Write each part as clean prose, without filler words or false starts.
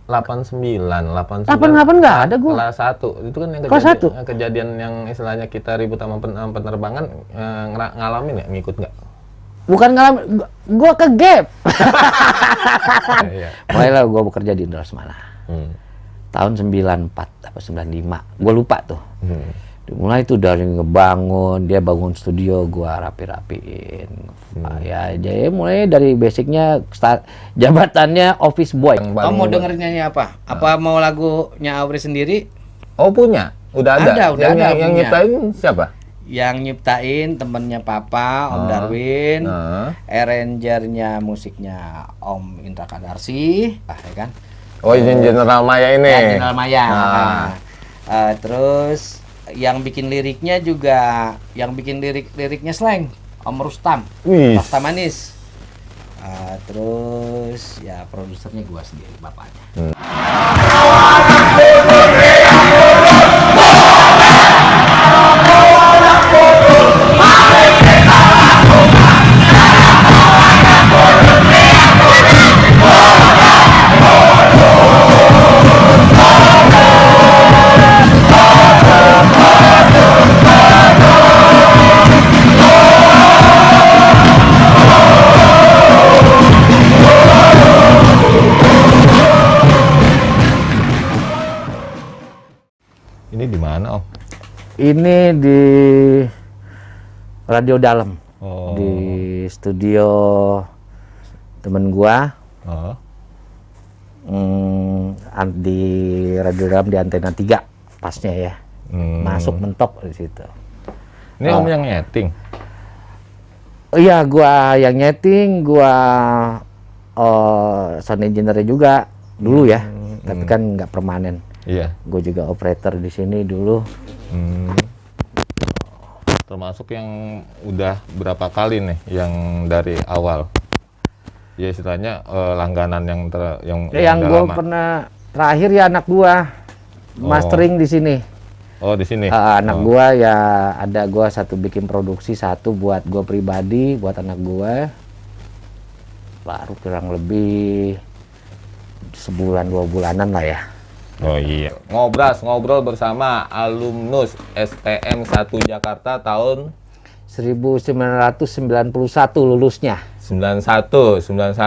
89 nggak ada gua. Kelas 1 itu kan yang Kelas kejadian, 1? kejadian yang istilahnya kita ribut sama penerbangan, ngalamin ya, ngikut nggak? Bukan ngalamin, gua ke gap. Iya. Mulailah gua bekerja di Indrasmana. Tahun 94 apa 95, gua lupa tuh. Mulai tuh dari ngebangun, dia bangun studio, gua rapi-rapiin. Ya, jadi mulai dari basicnya jabatannya office boy. Oh, mau dengerin nyanyi apa? Apa mau lagunya Aubrey sendiri? Oh, punya? Udah ada? Udah ada, Yang punya. nyiptain siapa? Yang nyiptain temennya Papa, Om Darwin. Arrangernya musiknya Om Indra Kadarsi, ya kan? Oh, ini General Maya ini. Ya, General Maya. Terus yang bikin liriknya juga, yang bikin liriknya Slang, Om Rustam. Wih. Pasta Manis. Terus ya produsernya gua sendiri, bapaknya. Ini di mana, Om? Ini di Radio Dalam. Oh. Di studio temen gua. Oh. Di Radio Dalam di Antena 3 pasnya ya. Masuk mentok di situ. Ini Om yang nyeting? Iya, gua yang nyeting, gua sound engineer juga dulu ya. Tapi kan nggak permanen. Iya. Gue juga operator di sini dulu. Termasuk yang udah berapa kali nih yang dari awal? Ya istilahnya langganan yang Yang udah gue lama. pernah terakhir ya anak gua mastering di sini. Oh, di sini. Anak gua ya ada, gua satu bikin produksi, satu buat gua pribadi, buat anak gua. Baru kurang lebih sebulan 2 bulanan lah ya. Oh iya. Ngobrol bersama alumnus STM 1 Jakarta tahun 1991 lulusnya. 91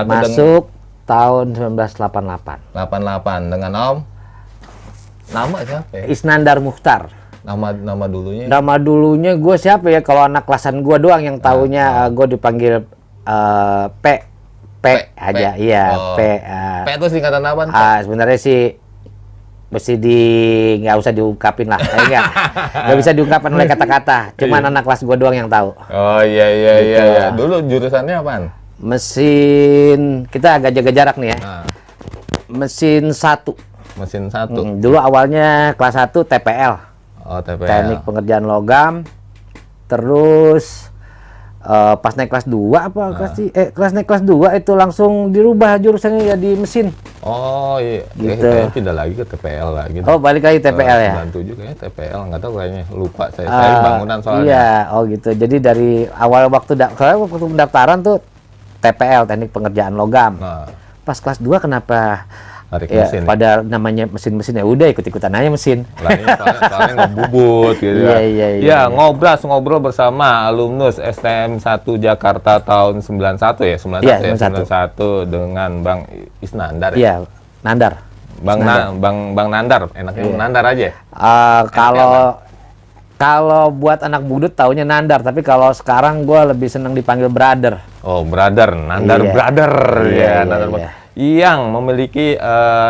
Masuk tahun 1988. 88 dengan Om. Nama siapa ya? Isnandar Mukhtar. Nama dulunya. Nama dulunya gue siapa ya? Kalau anak kelasan gue doang yang taunya gue dipanggil P aja. Iya, Oh. P. P itu singkatan apa? Sebenarnya sih mesti nggak usah diungkapin lah, nggak bisa diungkapin oleh kata-kata. Cuman anak kelas gue doang yang tahu. Oh iya. Gitu. Dulu jurusannya apaan? Mesin, kita agak jaga jarak nih ya. Mesin 1. Mesin 1. Dulu awalnya kelas 1 TPL. Oh, TPL. Teknik pengerjaan logam. Terus pas naik kelas 2 apa kelas naik kelas 2 itu langsung dirubah jurusannya jadi mesin. Oh iya, Gitu. kayaknya pindah lagi ke TPL lagi. Oh, balik lagi TPL ya? 97 kayaknya TPL, nggak tahu kayaknya, lupa saya bangunan soalnya. Iya, oh gitu. Jadi dari awal waktu pendaftaran tuh TPL, teknik pengerjaan logam. Nah, Pas kelas 2 kenapa tarik ya, mesin. pada namanya mesin-mesin ya udah ikut-ikutan aja mesin. Soalnya ngebubut gitu Iya, kan. iya. Ya, ngobrol bersama alumnus STM 1 Jakarta tahun 91 ya, 91 Iya, ya, 91. 91 dengan Bang Isnandar ya. Iya, Nandar. Bang Nandar, enaknya Bang Nandar aja. Kalau buat anak budut taunya Nandar, tapi kalau sekarang gue lebih seneng dipanggil brother. Oh, brother, Nandar Iya. brother Iya, Nandar iya. yang memiliki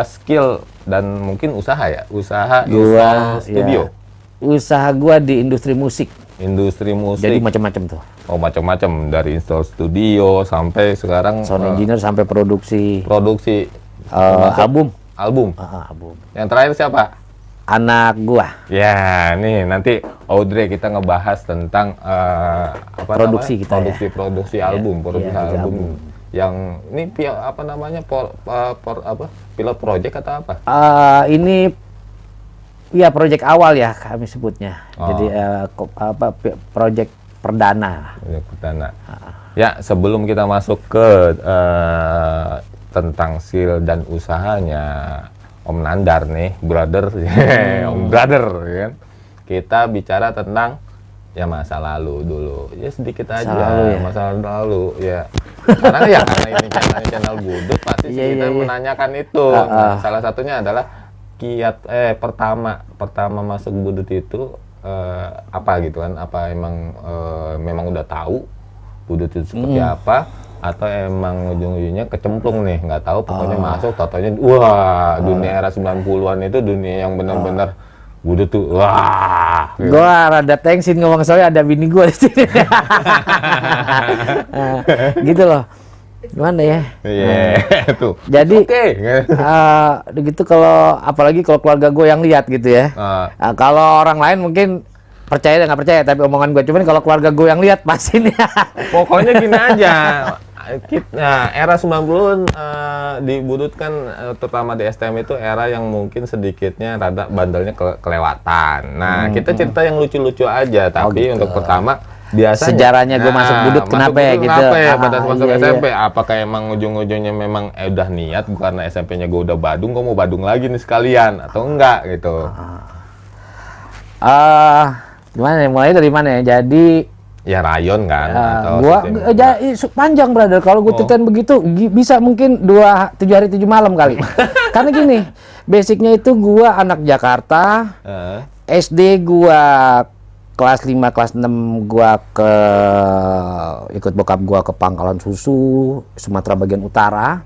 skill dan mungkin usaha ya, usaha Gua install studio. ya, usaha gua di industri musik. Industri musik. Jadi macam-macam tuh. Oh, macam-macam dari install studio sampai sekarang Sound engineer sampai produksi produksi termasuk album. Album. Album. Yang terakhir siapa? Anak gua. Ya, nih nanti Audrey kita ngebahas tentang apa Produksi namanya? kita ya. Produksi album, produksi iya, album. album. Yang ini apa namanya? Pilot project atau apa? Ini ya proyek awal ya kami sebutnya. Oh. Jadi proyek perdana. Project perdana. Ya, sebelum kita masuk ke tentang skill dan usahanya, Om Nandar nih, brother, Om brother, ya kan. Kita bicara tentang ya masa lalu dulu, ya sedikit aja masa lalu ya. Karena ya karena ini channel Budut pasti kita menanyakan itu. Nah, salah satunya adalah kiat pertama masuk Budut itu apa gitu kan? Apa emang memang udah tahu Budut itu seperti apa? Atau emang ujung-ujungnya kecemplung nih, nggak tahu, pokoknya masuk, totonya wah, dunia era 90-an itu dunia yang benar-benar Budut tuh, wah. Gua rada tensin ngomong soalnya ada bini gua di sini. Gitu loh. Gimana ya? Iya, tuh. Jadi, gitu kalau apalagi kalau keluarga gue yang lihat gitu ya. Kalau orang lain mungkin percaya dan nggak percaya, tapi omongan gue cuman kalau keluarga gue yang lihat pasti nih. Pokoknya gini aja. Era 90-an di Budut kan terutama di STM itu era yang mungkin sedikitnya rada bandelnya kelewatan. Nah, kita cerita yang lucu-lucu aja, tapi gitu. untuk pertama biasanya sejarahnya gue masuk Budut kenapa ya gitu. Kenapa ya pada masuk SMP? Apakah emang ujung-ujungnya memang udah niat karena SMP-nya gue udah Badung, gue mau Badung lagi nih sekalian atau enggak gitu? Gimana ya? Mulai dari mana ya? Jadi ya rayon kan atau panjang brother kalau gue ceritain begitu bisa mungkin 7 hari 7 malam kali. Karena gini, basicnya itu gue anak Jakarta. SD gue kelas 5 kelas 6 gue ikut bokap gue ke Pangkalan Susu Sumatera bagian utara.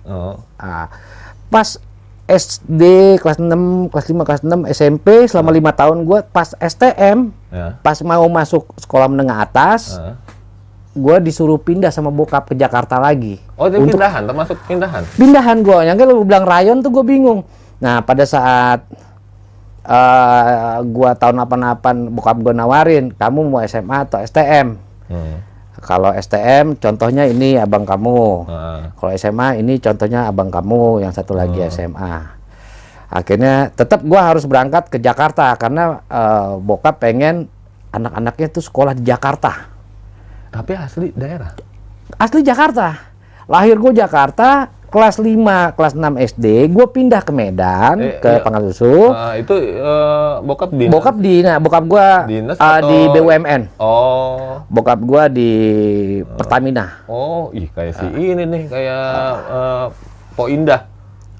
Pas SD kelas 6, kelas 5, kelas 6, SMP selama 5 tahun gue pas STM, pas mau masuk sekolah menengah atas, gue disuruh pindah sama bokap ke Jakarta lagi. Oh, itu pindahan, termasuk pindahan? Pindahan gue, yang kan lu bilang rayon tuh gue bingung. Nah, pada saat gue tahun 88 bokap gue nawarin, kamu mau SMA atau STM? Kalau STM contohnya ini abang kamu, kalau SMA ini contohnya abang kamu, yang satu lagi SMA. Akhirnya tetap gua harus berangkat ke Jakarta karena bokap pengen anak-anaknya tuh sekolah di Jakarta. Tapi asli daerah? Asli Jakarta. Lahir gua Jakarta, kelas 5, kelas 6 SD, gue pindah ke Medan, ke Pangkalan Susu. Itu bokap dinas? Bokap gue di BUMN. Oh. Bokap gue di Pertamina. Oh, kayak si ini nih, kayak Po Indah.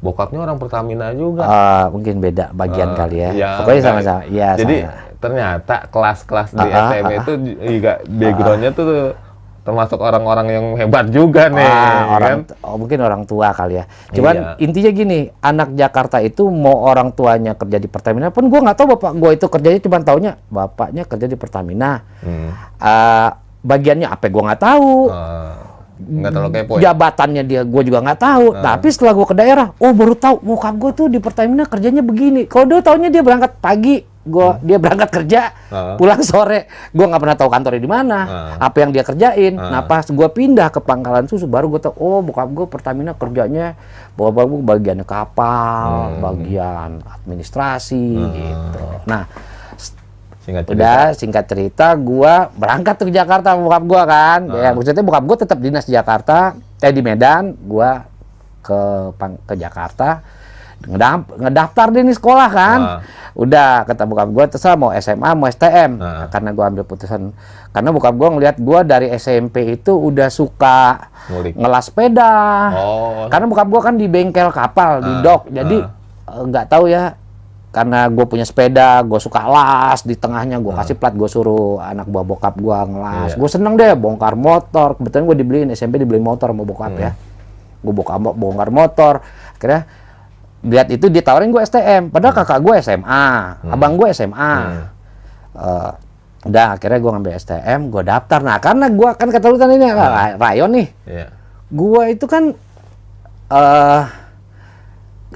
Bokapnya orang Pertamina juga. Mungkin beda bagian kali ya. Pokoknya sama-sama. Ya, jadi ternyata kelas-kelas di SM itu juga backgroundnya tuh termasuk orang-orang yang hebat juga nih, kan? Mungkin orang tua kali ya. Cuman intinya gini, anak Jakarta itu mau orang tuanya kerja di Pertamina pun gue nggak tahu bapak gue itu kerjanya, cuman taunya bapaknya kerja di Pertamina. Bagiannya apa gue nggak tahu. Nggak terlalu kepo ya? Jabatannya dia gue juga nggak tahu. Tapi setelah gue ke daerah, baru tahu bokap gue tuh di Pertamina kerjanya begini. Kalau dia taunya dia berangkat pagi, dia berangkat kerja, pulang sore. Gue nggak pernah tahu kantornya di mana, apa yang dia kerjain. Nah, pas gue pindah ke Pangkalan Susu, baru gue tahu, bokap gue Pertamina kerjanya, bokap gue bagian kapal, bagian administrasi, gitu. Nah, singkat cerita, gue berangkat ke Jakarta sama bokap gue kan. Ya, maksudnya bokap gue tetap dinas di Jakarta, di Medan, gue ke Jakarta. Ngedaftar deh nih sekolah kan. Udah kata bokap gue terserah mau SMA mau STM. Karena gue ambil putusan, karena bokap gue ngelihat gue dari SMP itu udah suka ngelas sepeda. Karena bokap gue kan di bengkel kapal di dok, jadi nggak tahu ya, karena gue punya sepeda, gue suka las di tengahnya, gue kasih plat, gue suruh anak buah bokap gue ngelas. Gue seneng deh bongkar motor. Kebetulan gue dibeliin SMP, dibeliin motor sama bokap ya. Gue bongkar motor. Akhirnya lihat itu ditawarin gue STM, padahal kakak gue SMA, abang gue SMA. Udah akhirnya gue ngambil STM, gue daftar. Nah karena gue kan kata lu kan ini rayon nih, gue itu kan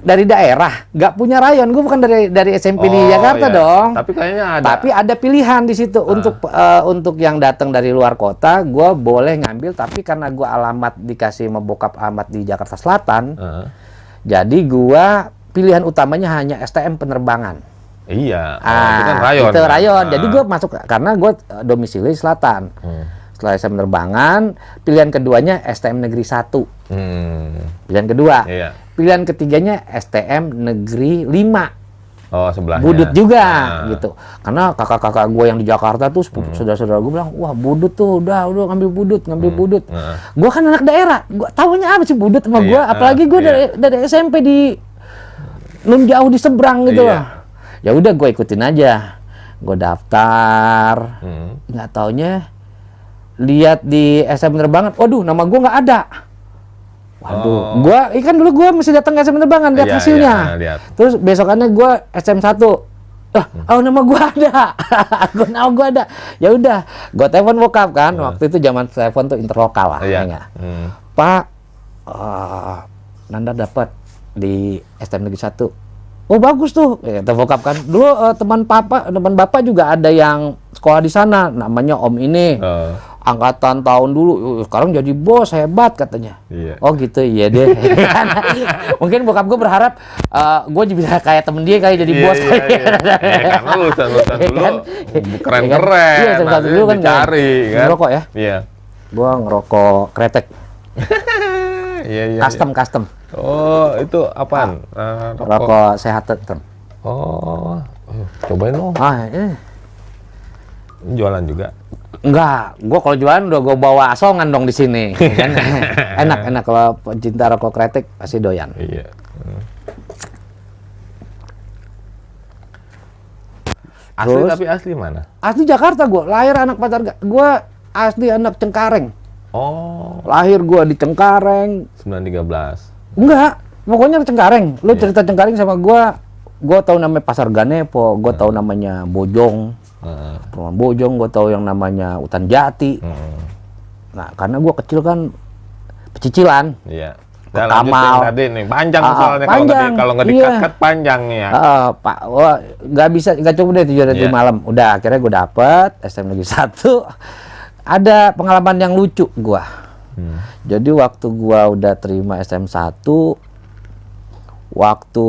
dari daerah, nggak punya rayon. Gue bukan dari SMP di Jakarta dong. Tapi kayaknya ada. Tapi ada pilihan di situ untuk yang datang dari luar kota, gue boleh ngambil. Tapi karena gue alamat dikasih sama bokap alamat di Jakarta Selatan. Jadi gua pilihan utamanya hanya STM penerbangan. Iya, itu kan rayon. Itu rayon. Jadi gua masuk karena gua domisili selatan. Setelah STM penerbangan, pilihan keduanya STM Negeri 1. Pilihan kedua. pilihan ketiganya STM Negeri 5. Oh, sebelahnya. Budut juga gitu. Karena kakak-kakak gue yang di Jakarta tuh saudara-saudara gue bilang, "Wah, Budut tuh udah ngambil Budut." Gue kan anak daerah. Gue tahunya apa sih Budut sama gue, apalagi gue dari SMP di belum jauh di seberang gitu loh. Ya udah gue ikutin aja. Gue daftar. Nggak taunya lihat di SM Penerbangan, waduh nama gue nggak ada. Waduh, gua ikan dulu gua mesti datang ke SM Penerbangan lihat hasilnya. Terus besokannya gua SM1. Nama gua ada. Nama gua ada. Ya udah, gua telepon bokap kan. Waktu itu zaman telepon tuh interlokal lah, ya. Pak, Nanda dapat di STM Negeri 1. Oh, bagus tuh. Kata bokap kan. Dulu teman bapak juga ada yang sekolah di sana, namanya Om ini. Angkatan tahun dulu, sekarang jadi bos, hebat katanya. Oh gitu, iya deh. Mungkin bokap gue berharap gue bisa kayak temen dia kali jadi bos. Karena lulusan dulu keren-keren. Iya, lulusan dulu kan dicari kan. Ngerokok ya? Iya. Gue ngerokok kretek. Iya. Custom. Oh, itu apaan? Rokok sehat tem. Oh, cobain dong. Ini. Jualan juga? Enggak, gue kalau jualan udah gue bawa asongan dong di sini. Kan enak kalau pencinta rokok kretek pasti doyan. Iya. Asli tapi asli mana? Asli Jakarta gue, lahir anak Pasar. Gue asli anak Cengkareng. Oh. Lahir gue di Cengkareng. 913. Enggak, pokoknya Cengkareng. Lu cerita Cengkareng sama gue tahu namanya Pasar Ganepo, gue tahu namanya Bojong. Perumahan Bojong, gue tahu yang namanya Hutan Jati. Nah, karena gue kecil kan pecicilan. Iya. Kamal. Tadi nih panjang soalnya kalau nggak dikat-kat panjang ya. Pak, nggak coba deh 7 malam. Udah akhirnya gue dapet STM Negeri 1. Ada pengalaman yang lucu gue. Jadi waktu gue udah terima STM 1, waktu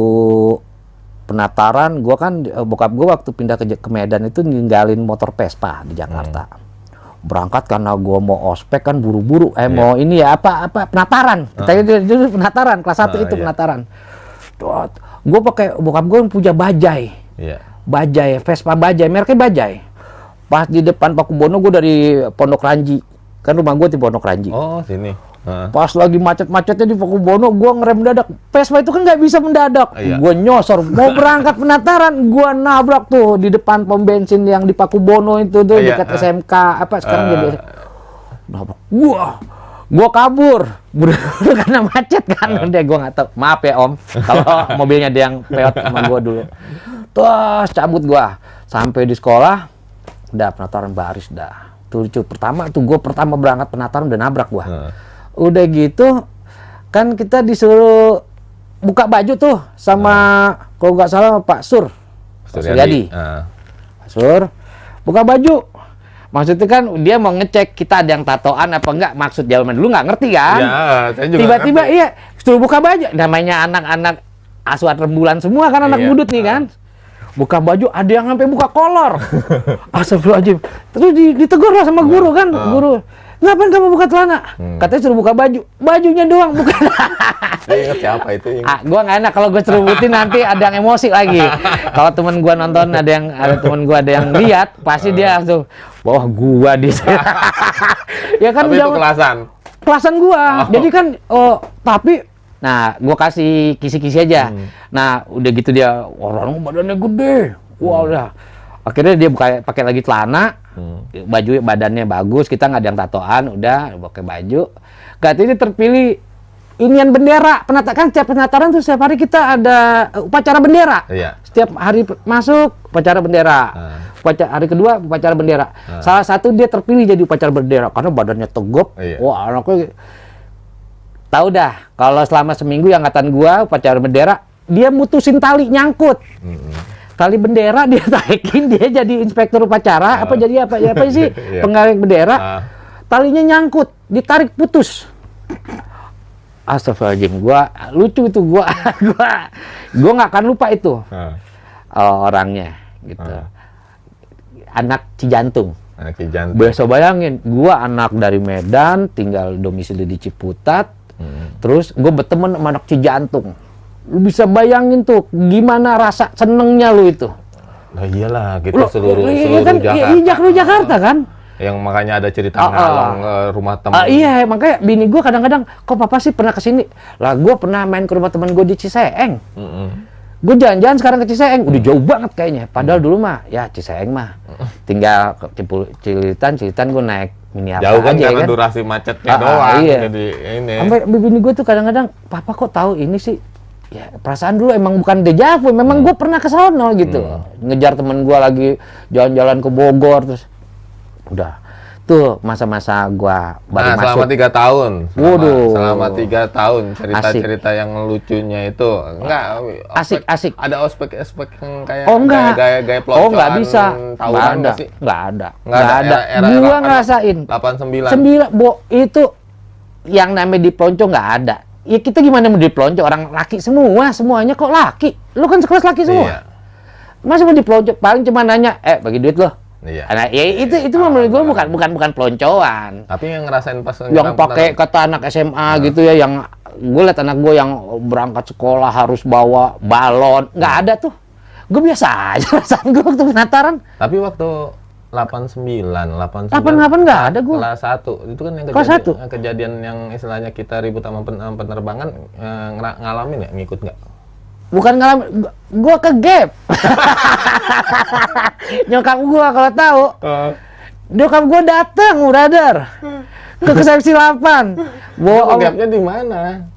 penataran, gue kan bokap gue waktu pindah ke Medan itu ninggalin motor Vespa di Jakarta. Berangkat karena gue mau ospek kan buru-buru, mau ini ya apa penataran. Kita itu penataran kelas 1 itu penataran. Gue pakai bokap gue yang punya bajai. Bajai Vespa bajai, mereknya bajai. Pas di depan Pakubono, gue dari Pondok Ranji. Kan rumah gue di Pondok Ranji. Oh, sini. Pas lagi macet-macetnya di Pakubono, gue ngerem mendadak. Vespa itu kan nggak bisa mendadak. Gue nyosor, mau berangkat penataran, gue nabrak tuh di depan pom bensin yang di Pakubono itu tuh dekat SMK sekarang jadi nabrak. Gue kabur, karena macet kan. Udah gue nggak tahu. Maaf ya Om, kalau mobilnya ada yang peot sama gue dulu. Terus cabut gue sampai di sekolah, udah penataran baris dah. Tuh pertama tuh gue berangkat penataran udah nabrak gue. Udah gitu kan kita disuruh buka baju tuh sama kalau nggak salah Pak Suryadi. Pak Sur buka baju, maksudnya kan dia mau ngecek kita ada yang tatoan apa enggak, maksud jawaban dulu nggak ngerti kan. Saya juga tiba-tiba iya suruh buka baju, namanya anak-anak asuhan rembulan semua kan, anak budut nih kan. Buka baju, ada yang sampai buka kolor. Astagfirullahaladzim. Terus ditegur lah sama guru kan. Guru, ngapain kamu buka celana? Katanya suruh buka baju. Bajunya doang, bukan. Ingat siapa itu? Gua nggak enak kalau gue cerubutin nanti ada yang emosi lagi. Kalau temen gua nonton ada temen gua ada yang lihat, pasti dia langsung bawah gua di sana. Ya kan. Tapi itu kelasan gua. Jadi kan tapi nah, gue kasih kisi-kisi aja. Nah, udah gitu dia orang badannya gede. Wah, udah. Akhirnya dia pakai lagi celana, baju badannya bagus. Kita nggak ada yang tatoan, udah pakai baju. Katanya terpilih inian bendera. Kan setiap penataran tuh setiap hari kita ada upacara bendera. Setiap hari masuk upacara bendera. Hari kedua upacara bendera. Salah satu dia terpilih jadi upacara bendera karena badannya tegap. Wah, anaknya tahu dah, kalau selama seminggu yang angkatan gua upacara bendera, dia mutusin tali nyangkut. Tali bendera dia tarikin, dia jadi inspektur upacara, jadi apa sih penggaling bendera. Talinya nyangkut, ditarik putus. Astagfirullahaladzim, gua lucu itu gua nggak akan lupa itu orangnya gitu. Anak Cijantung. Besok bayangin, gua anak dari Medan, tinggal domisili di Ciputat. Terus gue berteman sama anak Cijantung. Lu bisa bayangin tuh gimana rasa senengnya lu itu. Nah iyalah, kita seluruh kan, Jakarta. Jakarta kan. Yang makanya ada cerita ngalong rumah teman. Iya, makanya bini gue kadang-kadang, kok papa sih pernah kesini? Lah gue pernah main ke rumah teman gue di Ciseeng. Gue jalan-jalan sekarang ke Ciseeng, udah jauh banget kayaknya. Padahal dulu mah, ya Ciseeng mah tinggal ke Cilitan gue naik mini apa jauh kan aja karena kan. durasi macetnya doang. Iya. Jadi ini. Sampai bini gue tuh kadang-kadang, papa kok tahu ini sih? Ya perasaan dulu emang bukan dejavu, memang gue pernah ke sono gitu. Ngejar temen gue lagi jalan-jalan ke Bogor terus. Udah. Tuh masa-masa gua baru masuk. Selama 3 tahun. Waduh. Selama 3 tahun cerita-cerita yang lucunya itu enggak Asik. Ada ospek yang kayak enggak. gaya peloncoan. Oh enggak bisa. Tahunan Enggak ada. Era Gua ngerasain. 89. Itu yang namanya dipelonco enggak ada. Ya kita gimana mau dipelonco, orang laki semuanya kok laki. Lu kan sekelas laki semua. Iya. Masa mau dipelonco paling cuma nanya, bagi duit lo. Iya. Nah, ya itu menurut gue bukan peloncoan. Tapi yang ngerasain pas Yang pakai kata anak SMA gitu ya, yang gue liat anak gue yang berangkat sekolah harus bawa balon, nggak ada tuh. Gue biasa aja rasaan gue waktu pendaftaran. Tapi waktu 88 nggak ada gue. Kelas 1 itu kan yang kejadian yang istilahnya kita ribut sama penerbangan, ngalamin ya, ngikut nggak? Bukan ngalamin, gue ke gap. Nyokap gue kalau tahu, nyokap gue datang, brother, ke seksi 8. Bohong. Gapnya di mana?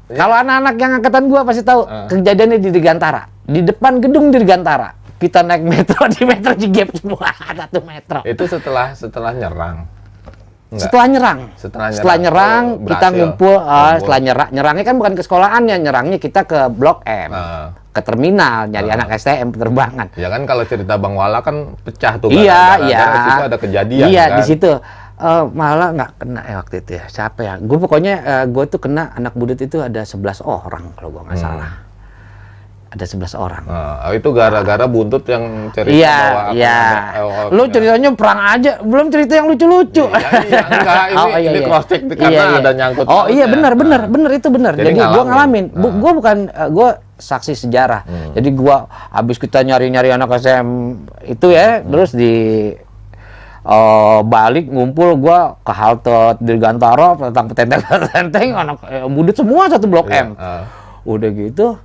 Kalau anak-anak yang angkatan gue pasti tahu, kejadiannya di Dirgantara, di depan gedung Dirgantara. Kita naik metro di metro Cigap semua, 1 metro. Itu setelah nyerang. Enggak. Setelah nyerang kita ngumpul. Setelah nyerangnya kan bukan ke sekolahannya, nyerangnya kita ke Blok M, ke terminal nyari anak STM penerbangan. Ya kan kalau cerita Bang Wala kan pecah tuh. Iya. Di situ ada kejadian. Iya kan? di situ malah nggak kena waktu itu ya. Siapa ya? Gue pokoknya gue tuh kena anak budut itu ada 11 orang kalau gue nggak salah. Ada 11 orang. Itu gara-gara buntut yang cerita bahwa lu ceritanya perang aja, belum cerita yang lucu-lucu. Enggak, ini cross check karena ada nyangkut. Oh iya benar itu benar. Jadi gua ngalamin. Gua bukan gua saksi sejarah. Jadi gua habis kita nyari-nyari anak SM itu ya, terus di balik ngumpul gua ke halte Dirgantara, petenteng anak budut semua satu Blok M. Udah gitu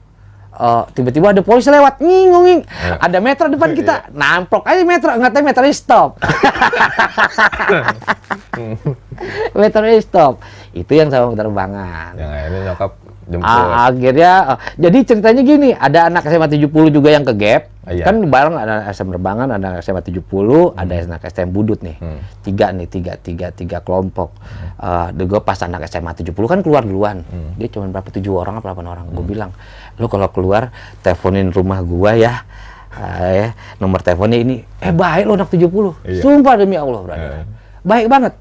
tiba-tiba ada polisi lewat, nging. Ada metro depan kita, namprok aja metro, nggak tahu metronya stop. Metronya stop. Itu yang sama penerbangan. Yang akhirnya nyokap jemput. Akhirnya, jadi ceritanya gini, ada anak SMA 70 juga yang ke Gap. Kan bareng ada SM penerbangan, ada SMA 70, ada anak STM budut nih. Tiga kelompok. Gue pas anak SMA 70 kan keluar duluan. Dia cuma berapa 7 orang apa 8 orang. Gue bilang, lu kalau keluar teleponin rumah gua ya. Nomor teleponnya ini. Baik lo anak 70. Sumpah demi Allah, brother. Baik banget.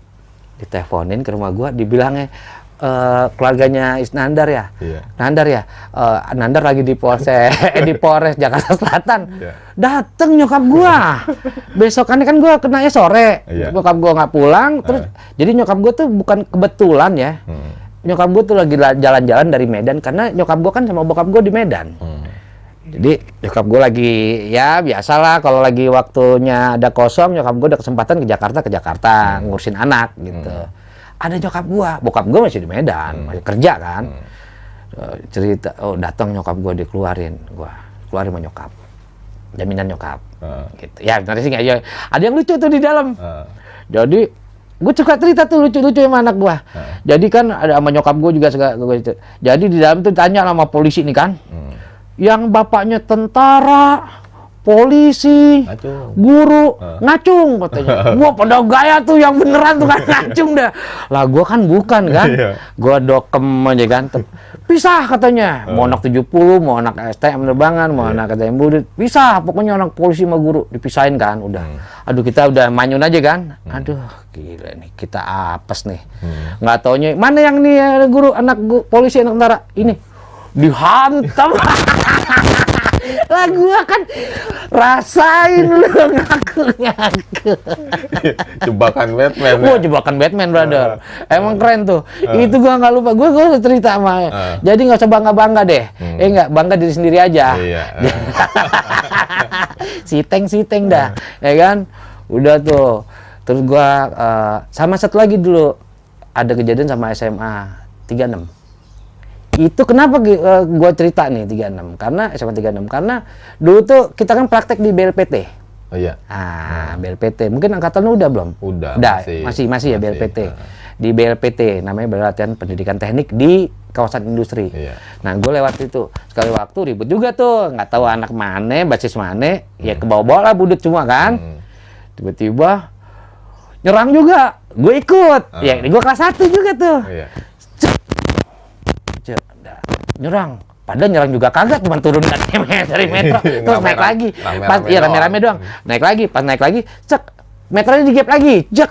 Diteleponin ke rumah gua, dibilangnya keluarganya Isnandar ya. Nandar ya. Nandar lagi di Polres Jakarta Selatan. Dateng nyokap gua. Besokannya kan gua kenanya sore. Nyokap gua nggak pulang, terus jadi nyokap gua tuh bukan kebetulan ya. Nyokap gue tuh lagi jalan-jalan dari Medan, karena nyokap gue kan sama bokap gue di Medan. Jadi nyokap gue lagi, ya biasalah kalau lagi waktunya ada kosong, nyokap gue ada kesempatan ke Jakarta ngurusin anak gitu. Ada nyokap gue, bokap gue masih di Medan, masih kerja kan. Cerita, datang nyokap gue keluarin sama nyokap. Jaminan nyokap. Gitu. Ya nanti sih aja. Ada yang lucu tuh di dalam. Jadi gue suka cerita tuh lucu-lucu sama anak gue. Jadi kan ada sama nyokap gue juga jadi di dalam tuh tanya sama polisi nih kan. Yang bapaknya tentara, polisi, guru, ngacung katanya. Gua pada gaya tuh yang beneran tuh kan ngacung dah. Lah gua kan bukan kan. Gua dokem aja kan. Pisah katanya. Mau anak 70, mau anak STM penerbangan, mau anak STM budut. Pisah, pokoknya anak polisi sama guru dipisahin kan udah. Aduh kita udah manyun aja kan. Aduh gila nih kita apes nih. Nggak taunya mana yang nih guru anak polisi anak tentara ini dihantam. Lah gua kan Rasain lu ngaku. Jebakan Batman. Wah, jebakan Batman, brother. Emang keren tuh. Itu gua nggak lupa. Gua cerita sama. Jadi nggak usah bangga-bangga deh. Nggak bangga diri sendiri aja. Iya. Siteng dah, ya kan? Udah tuh. Terus gua sama satu lagi dulu ada kejadian sama SMA 36. Itu kenapa gua cerita nih 36? Karena SMA 36 karena dulu tuh kita kan praktek di BLPT. Oh iya. BLPT. Mungkin angkatan lu udah belum? Udah. Masih ya BLPT. Di BLPT namanya Latihan Pendidikan Teknik di kawasan industri. Iya. Nah, gue lewat itu sekali waktu ribut juga tuh, nggak tahu anak mana, basis mana, ya ke bawah-bawah lah budut semua kan. Tiba-tiba nyerang juga, gue ikut. Ya, gue kelas 1 juga tuh. Iya. Nyerang. Padahal nyerang juga kagak, cuma turun dari metro, terus naik lagi. Pas iya rame-rame doang. Naik lagi, pas naik lagi, cek metronya digap lagi, cek.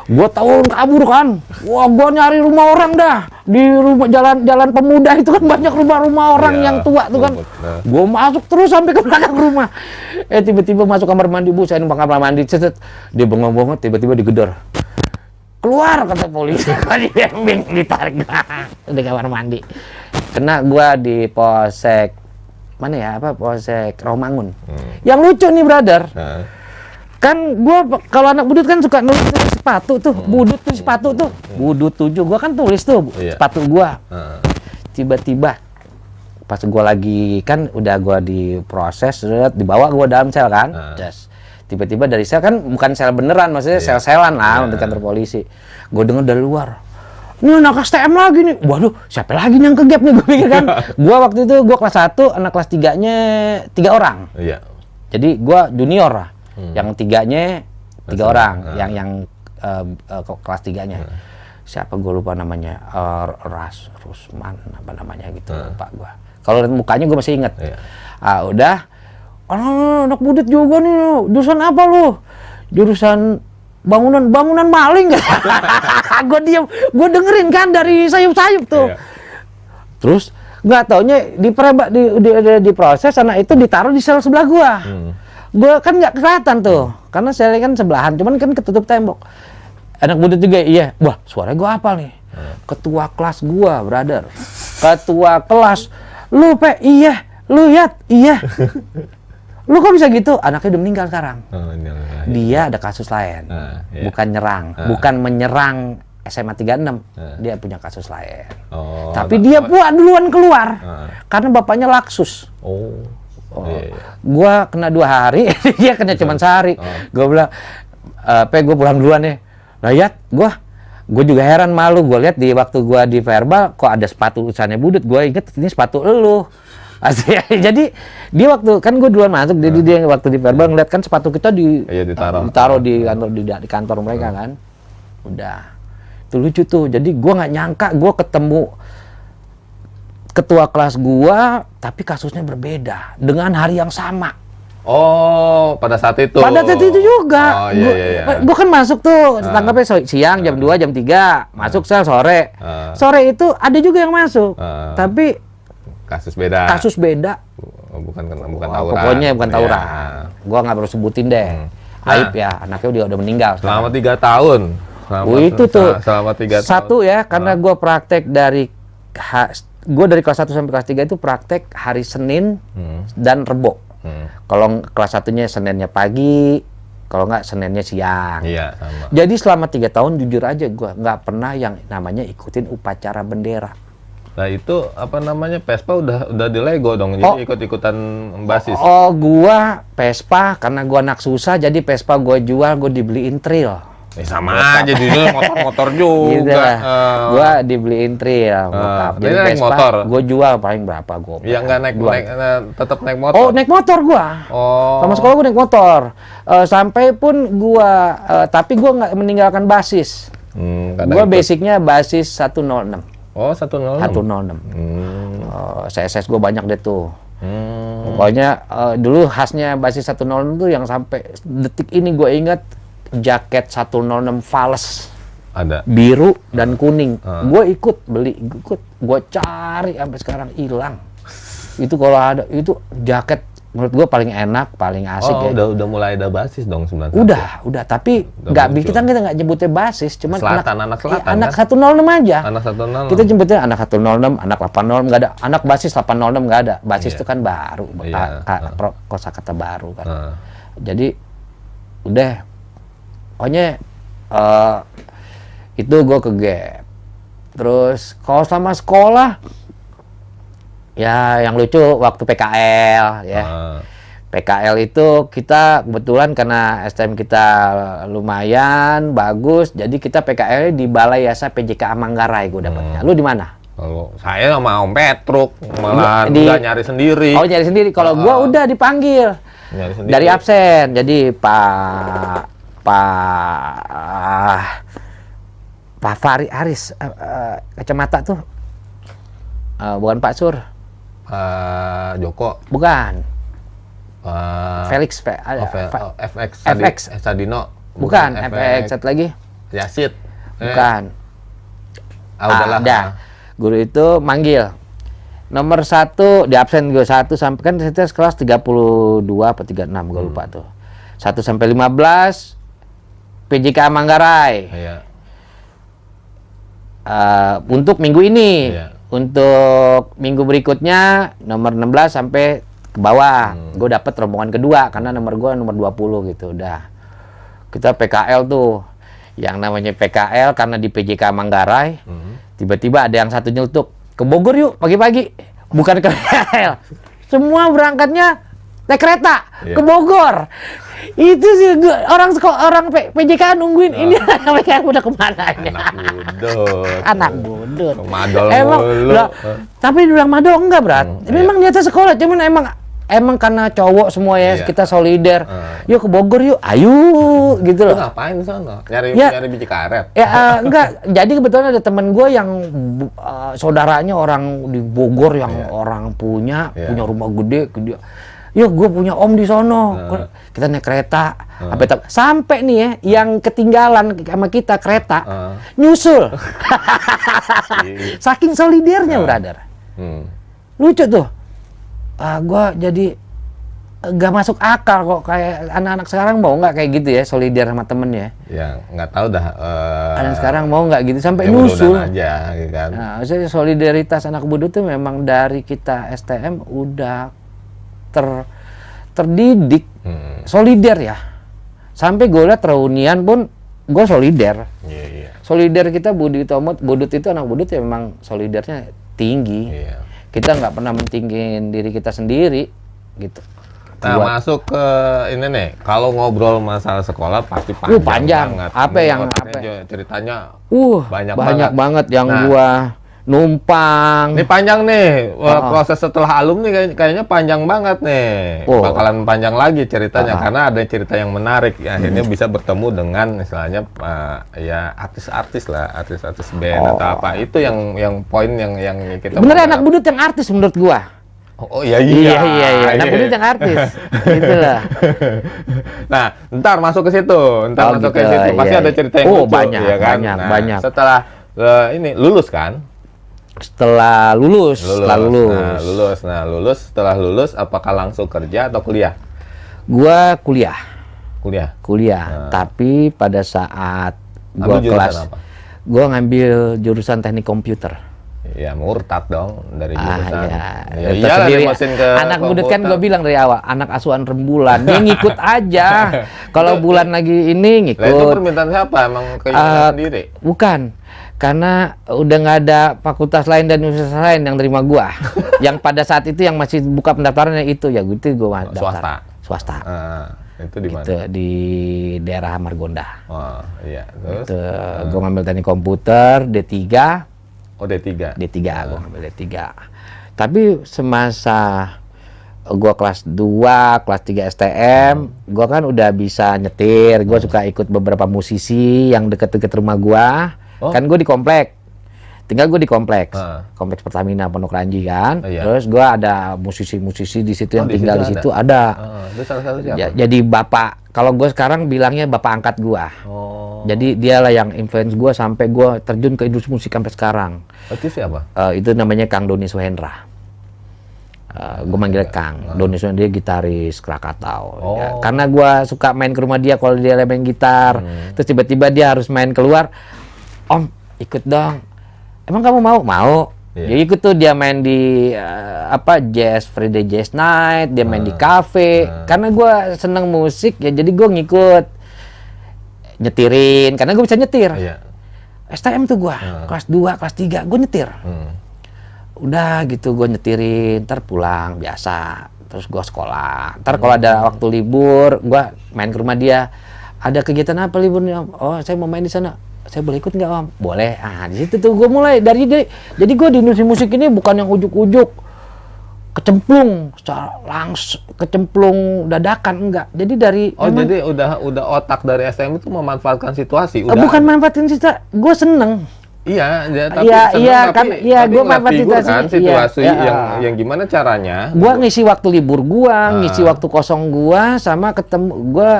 Gua tahun kabur kan. Wah, gua nyari rumah orang dah. Di rumah jalan pemuda itu kan banyak rumah-rumah orang yang tua tuh kan. Gua masuk terus sampai ke belakang rumah. Tiba-tiba masuk kamar mandi, Bu, saya numpang kamar mandi, cet. Dia bengong-bengong, tiba-tiba digedor. Keluar kata polisi, dibembing, ditarik di kamar mandi. Kena gua di Polsek mana ya? Polsek Romangun. Yang lucu nih, brother. Kan gua kalau anak budut kan suka nulis sepatu tuh, budut tuh sepatu tuh. Budut 7 gua kan tulis tuh sepatu gua. Tiba-tiba pas gua lagi kan udah gua diproses, dibawa gua dalam sel kan. Tiba-tiba dari sel kan bukan sel beneran, maksudnya sel-selan lah untuk kantor polisi. Gua denger dari luar. Ini anak STM lagi nih. Waduh, siapa lagi yang kegap nih, gue pikir kan. Gua waktu itu gua kelas 1, anak kelas 3-nya 3 orang. Iya. Jadi gua junior lah. Yang 3-nya 3 orang, yang kelas 3-nya. Siapa gue lupa namanya. Rusman apa namanya gitu, lupa gua. Kalau lihat mukanya gua masih inget. Udah. Anak budut juga nih. Jurusan apa lu? Jurusan bangunan maling. Gue diam, gue dengerin kan dari sayup-sayup tuh. Terus nggak taunya di proses anak itu ditaruh di sel sebelah gua. Gue kan nggak kelihatan tuh, karena selnya kan sebelahan, cuman kan ketutup tembok. Anak budut juga iya. Wah, suaranya gua hafal nih. Ketua kelas gua, brother. Ketua kelas. Lu iya. Lu iya. Lu kok bisa gitu? Anaknya udah meninggal sekarang. Dia ada kasus lain. Bukan nyerang, bukan menyerang SMA 36. Dia punya kasus lain. Tapi dia duluan keluar. Karena bapaknya laksus. Gua kena 2 hari, dia kena cuma sehari. Gua bilang, gue pulang duluan ya. Lihat, gue juga heran malu. Gue lihat di waktu gue di verbal, kok ada sepatu tulisannya budut. Gue inget ini sepatu elu. Jadi dia waktu kan gue duluan masuk, jadi dia waktu di verbal ngeliat kan sepatu kita ditaruh di kantor mereka kan. Udah, itu lucu tuh. Jadi gue nggak nyangka gue ketemu ketua kelas gue, tapi kasusnya berbeda dengan hari yang sama. Oh, pada saat itu. Pada saat itu juga. Iya. Gue kan masuk tuh, tangkapnya siang jam 2, jam 3, masuk sel sore. Sore itu ada juga yang masuk, tapi kasus beda. Bukan tawuran. Pokoknya bukan tawuran. Gua nggak perlu sebutin deh. Aib ya, anaknya udah meninggal. Selama 3 tahun. Itu tuh. Selama 3 tahun. Satu ya, karena gua praktek dari kelas 1 sampai kelas 3 itu praktek hari Senin dan Rebo. Kalau kelas 1-nya Seninnya pagi, kalau nggak Seninnya siang. Iya, sama. Jadi selama 3 tahun jujur aja gua nggak pernah yang namanya ikutin upacara bendera. Nah itu apa namanya, Vespa udah di Lego dong, jadi ikut-ikutan basis. Gua Vespa karena gua anak susah, jadi Vespa gua jual, gua dibeliin Trail. Sama aja dulu motor-motor juga. Gitu gua dibeliin Trail. Jadi naik Vespa motor. gua jual paling berapa gua. Iya nggak tetap naik motor. Oh, naik motor gua. Sama sekolah gua naik motor. Sampai pun gua tapi gua nggak meninggalkan basis. Gua basicnya basis 106. Oh, 106. 106. CSS gue banyak deh tuh. Pokoknya dulu khasnya basis 106 tuh yang sampai detik ini gue ingat, jaket 106 Fales. Ada. Biru dan kuning. Gue gue cari sampai sekarang hilang. Itu kalau ada itu jaket menurut gue paling enak, paling asik ya. Udah mulai ada basis dong 91. Udah, tapi kita nggak nyebutnya basis, cuman anak selatan, anak kan? 106 aja. Anak 106. Kita nyebutnya anak 106, anak 806 nggak ada, anak basis 806 nggak ada. Basis itu kan baru, kosakata baru kan. Jadi udah, pokoknya itu gue ke Gap. Terus kalau selama sekolah, ya yang lucu waktu PKL ya. PKL itu kita kebetulan karena STM kita lumayan bagus, jadi kita PKL di Balai Yasa PJK Manggarai gue dapatnya. Lu di mana? Kalau saya sama Om Petruk malah nggak nyari sendiri. Oh, nyari sendiri. Kalau gua udah dipanggil dari absen. Jadi Pak Fahri Aris kacamata tuh bukan Pak Sur. Joko. Bukan. Felix FX Sadino. Bukan, FX satu lagi. Yasid. Bukan. Udahlah. Guru itu manggil. Nomor 1 di absen gue 1 sampai kan kita kelas 32 apa 36 gue lupa tuh. 1 sampai 15 PJK Manggarai. Iya. Untuk minggu ini. Iya. Untuk minggu berikutnya nomor 16 sampai ke bawah. Gue dapet rombongan kedua karena nomor gue nomor 20 gitu. Udah. Kita PKL tuh. Yang namanya PKL karena di PJK Manggarai. Tiba-tiba ada yang satu nyeletuk. Ke Bogor yuk pagi-pagi. Bukan ke PKL. Semua berangkatnya naik kereta ke Bogor. Itu sih orang PJK nungguin ini PJK udah kemana ini. Anak budut. Madol emang mulu. Tapi bilang madol enggak berat. Memang niatnya sekolah, cuman emang karena cowok semua ya kita solider. Yuk ke Bogor yuk, ayo gitu loh. Lu ngapain di sana? Nyari biji karet. Ya enggak. Jadi kebetulan ada temen gue yang saudaranya orang di Bogor yang orang punya rumah gede. Yuk gue punya om di sono. Kita naik kereta. Sampai nih ya yang ketinggalan sama kita kereta nyusul. Saking solidernya brother. Lucu tuh. Gue jadi gak masuk akal kok kayak anak-anak sekarang mau nggak kayak gitu ya solider sama temennya. Ya nggak tahu dah. Anak sekarang mau nggak gitu sampai ya nyusul. Aja, gitu kan. Nah, maksudnya solidaritas anak budut tuh memang dari kita STM udah terdidik solider ya. Sampai gue liat reunian pun gue solider. Solider kita budut itu anak budut ya memang solidernya tinggi. Kita nggak pernah mentingin diri kita sendiri gitu. Nah, masuk ke ini nih, kalau ngobrol masalah sekolah pasti panjang banget. Apa yang ceritanya banyak banget yang gua numpang. Ini panjang nih, proses setelah alumni kayaknya panjang banget nih. Bakalan panjang lagi ceritanya karena ada cerita yang menarik. Akhirnya bisa bertemu dengan misalnya ya artis-artis band atau apa. Itu yang poin yang kita bener anak budut yang artis menurut gua. Iya. Anak budut yang artis. Gitu lah. Nah, ntar masuk ke situ. Pasti ada cerita yang lucu. Banyak, ya kan? banyak. Setelah ini lulus kan? Setelah lulus. Setelah lulus apakah langsung kerja atau kuliah? Gua kuliah. Nah. Tapi pada saat gua kelas gua ngambil jurusan teknik komputer. Ya murtad dong dari jurusan. Iya sendiri. Anak budut kan gue bilang dari awal, anak asuhan rembulan. Dia ngikut aja. Kalau bulan lagi ini ngikut. Itu permintaan siapa? Emang keinginan sendiri? Bukan. Karena udah nggak ada fakultas lain dan universitas lain yang terima gua. Yang pada saat itu yang masih buka pendaftarannya itu ya gitu gua daftar. Swasta. Itu di mana? Itu di daerah Margonda. Oh iya. Terus? Gua ngambil teknik komputer D3. D3 gua ngambil D3. Tapi semasa gua kelas 2, kelas 3 STM, gua kan udah bisa nyetir. Gua suka ikut beberapa musisi yang deket-deket rumah gua. Kan gue di komplek. Tinggal gue di kompleks. Kompleks Pertamina Pondok Ranji kan. Terus gue ada musisi-musisi di situ yang tinggal di situ ada. Jadi bapak, kalau gue sekarang bilangnya bapak angkat gue. Jadi dialah yang influence gue sampai gue terjun ke industri musik sampai sekarang. Itu siapa? Itu namanya Kang Doni Suhendra. Gue manggil Kang. Doni Suhendra dia gitaris Krakatau. Oh. Ya, karena gue suka main ke rumah dia kalau dia main gitar. Terus tiba-tiba dia harus main keluar. Om, ikut dong. Emang kamu mau? Mau. Iya. Jadi ikut tuh dia main di Friday Jazz Night, dia main di cafe. Karena gue seneng musik ya, jadi gue ngikut nyetirin. Karena gue bisa nyetir. Iya. STM tuh gue, kelas 2, kelas 3, gue nyetir. Udah gitu gue nyetirin, ntar pulang biasa. Terus gue sekolah. Ntar kalau ada waktu libur, gue main ke rumah dia. Ada kegiatan apa liburnya? Oh, saya mau main di sana. Saya boleh ikut nggak Om? Boleh. Ah, di situ tuh gue mulai dari dia. Jadi gue di industri musik ini bukan yang ujuk-ujuk kecemplung secara langsung, kecemplung dadakan, enggak. Jadi dari Jadi udah otak dari SM itu memanfaatkan situasi. bukan manfaatin sisa, gue seneng. Iya, gue manfaatin situasi yang gimana caranya. Gue ngisi waktu libur gue, ngisi waktu kosong gue, sama ketemu gue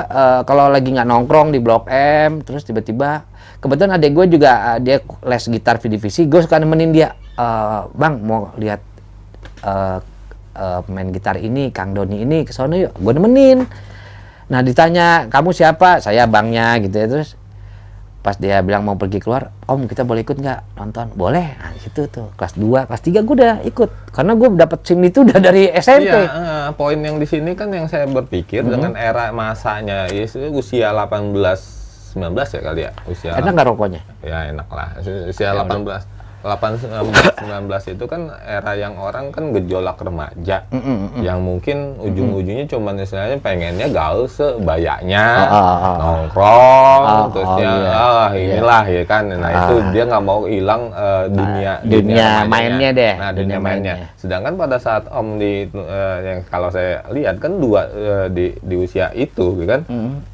kalau lagi nggak nongkrong di Blok M, terus tiba-tiba kebetulan adek gue juga dia les gitar divisi, gue suka nemenin dia. Bang mau lihat pemain gitar ini, Kang Doni ini, kesono yuk, gue nemenin. Nah ditanya, kamu siapa? Saya abangnya gitu ya. Terus pas dia bilang mau pergi keluar, Om kita boleh ikut nggak nonton? Boleh. Nah situ tuh, kelas 2, kelas 3 gue udah ikut. Karena gue dapet SIM itu udah dari SMP. Iya, poin yang di sini kan yang saya berpikir dengan era masanya, usia 18, 19 ya kali ya. Usia Enak nggak rokoknya? Ya enak lah, usia 18. 19 itu kan era yang orang kan gejolak remaja, yang mungkin ujung-ujungnya cuma istilahnya pengennya gaul sebayanya, nongkrong, terusnya inilah ya kan. Nah itu dia nggak mau hilang dunia mainnya deh. Nah dunia mainnya. Sedangkan pada saat Om yang kalau saya lihat kan di usia itu, kan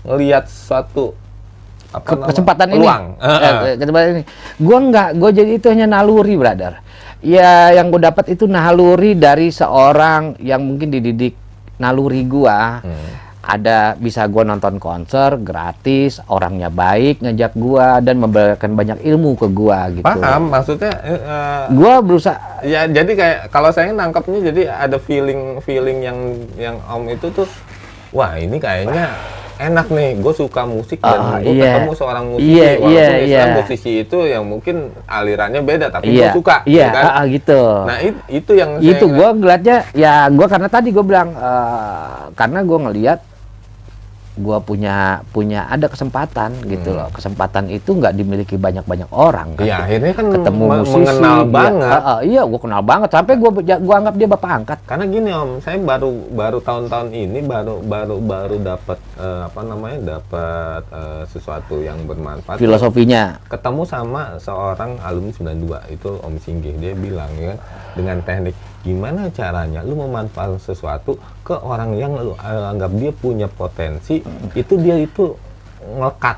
ngelihat suatu kesempatan peluang. Kesempatan ini. Gue jadi itu hanya naluri, brother. Ya, yang gue dapat itu naluri dari seorang yang mungkin dididik naluri gue. Ada bisa gue nonton konser gratis, orangnya baik, ngajak gue dan memberikan banyak ilmu ke gue gitu. Paham, maksudnya gue berusaha. Ya, jadi kayak kalau saya nangkapnya jadi ada feeling yang Om itu tuh, wah ini kayaknya enak nih, gue suka musik dan gue ketemu seorang musisi, walaupun posisi itu yang mungkin alirannya beda, tapi gue suka, kan? Gitu. Nah itu yang itu gue ngeliatnya, ya gue karena tadi gue bilang karena gue ngeliat gue punya ada kesempatan gitu loh. Kesempatan itu nggak dimiliki banyak orang kan. Iya, akhirnya kan ketemu musisi, mengenal banget. Iya, gue kenal banget sampai gue anggap dia bapak angkat. Karena gini Om, saya baru tahun-tahun ini baru dapat dapat sesuatu yang bermanfaat. Filosofinya. Ketemu sama seorang alumni 92 itu Om Singgih, dia bilang ya kan, dengan teknik gimana caranya lu memanfaatkan sesuatu ke orang yang lu anggap dia punya potensi, itu dia itu ngekat,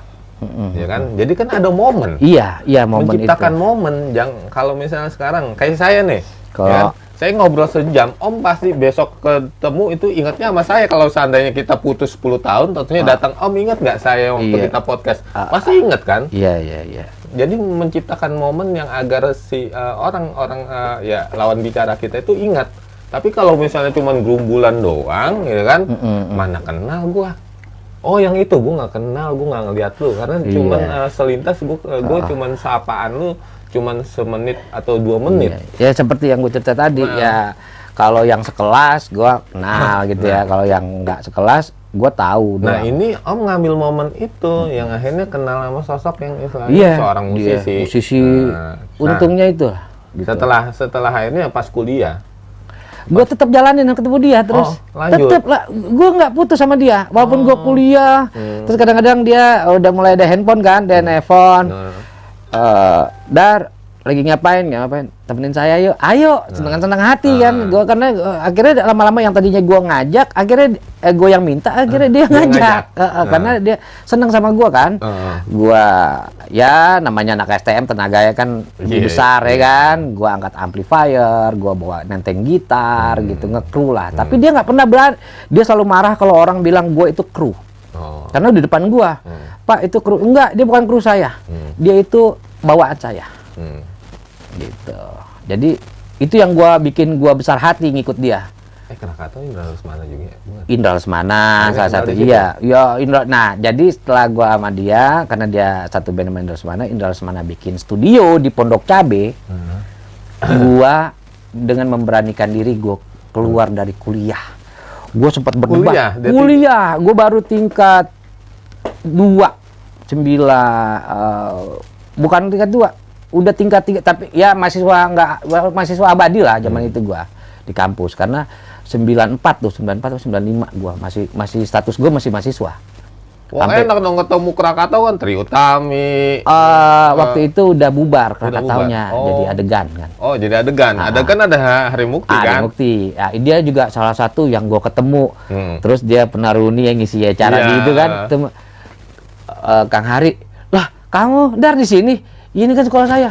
ya kan? Jadi kan ada momen. Iya, momen menciptakan itu. momen yang kalau misalnya sekarang kayak saya nih, kalau ya kan? Saya ngobrol sejam, Om pasti besok ketemu itu ingatnya sama saya. Kalau seandainya kita putus 10 tahun, tentunya datang, Om ingat nggak saya waktu kita podcast? Pasti ingat kan? Iya. Jadi menciptakan momen yang agar si orang-orang ya lawan bicara kita itu ingat. Tapi kalau misalnya cuma gerumbulan doang, ya kan, mana kenal gua. Oh yang itu gua nggak kenal, gua nggak ngeliat lu karena cuman selintas gua cuman sapaan lu cuman semenit atau 2 menit. Ya seperti yang gue cerita tadi ya, kalau yang sekelas gua kenal gitu ya, kalau yang nggak sekelas gua tahu. Nah ini Om ngambil momen itu yang akhirnya kenal sama sosok yang istilahnya seorang musisi. Untungnya itu lah. Gitu. Setelah akhirnya pas kuliah, gue tetap jalanin ketemu dia terus. Tetap lah, gue nggak putus sama dia walaupun gue kuliah. Terus kadang-kadang dia udah mulai ada handphone kan, dia nelfon. Dar lagi ngapain temenin saya yuk, ayo, senang hati kan gue, karena akhirnya lama-lama yang tadinya gue ngajak, akhirnya gue yang minta, akhirnya dia ngajak. Karena dia senang sama gue kan. Gue ya namanya anak STM, tenaga ya kan besar ya kan, gue angkat amplifier, gue bawa nenteng gitar gitu, nge-crew lah. Tapi dia nggak pernah dia selalu marah kalau orang bilang gue itu kru. Karena di depan gue, Pak itu kru, enggak, dia bukan kru saya, dia itu bawaan saya. Gitu. Jadi itu yang bikin gua besar hati ngikut dia. Krakatau Indra Lesmana juga ya? Indra Lesmana salah satu. di situ? Iya, Indra. Nah, jadi setelah gua sama dia, karena dia satu band sama Indra Lesmana bikin studio di Pondok Cabe. Gua dengan memberanikan diri gua keluar dari kuliah. Gua sempat berdebat. Kuliah, gua baru tingkat 2, 9, bukan tingkat 2, udah tingkat 3, tapi ya mahasiswa abadi lah zaman itu gua di kampus, karena 94 atau 95 gua masih status gua masih mahasiswa. Wah, enak dong ketemu Krakatau kan, Trie Utami. Waktu itu udah bubar Krakataunya, jadi adegan kan. Oh, jadi adegan. Adegan ada Hari Mukti kan? Hari Mukti. Ya, dia juga salah satu yang gua ketemu. Terus dia penaruni yang ngisi acara gitu kan. Kang Hari, lah kamu Dar di sini? Ini kan sekolah saya.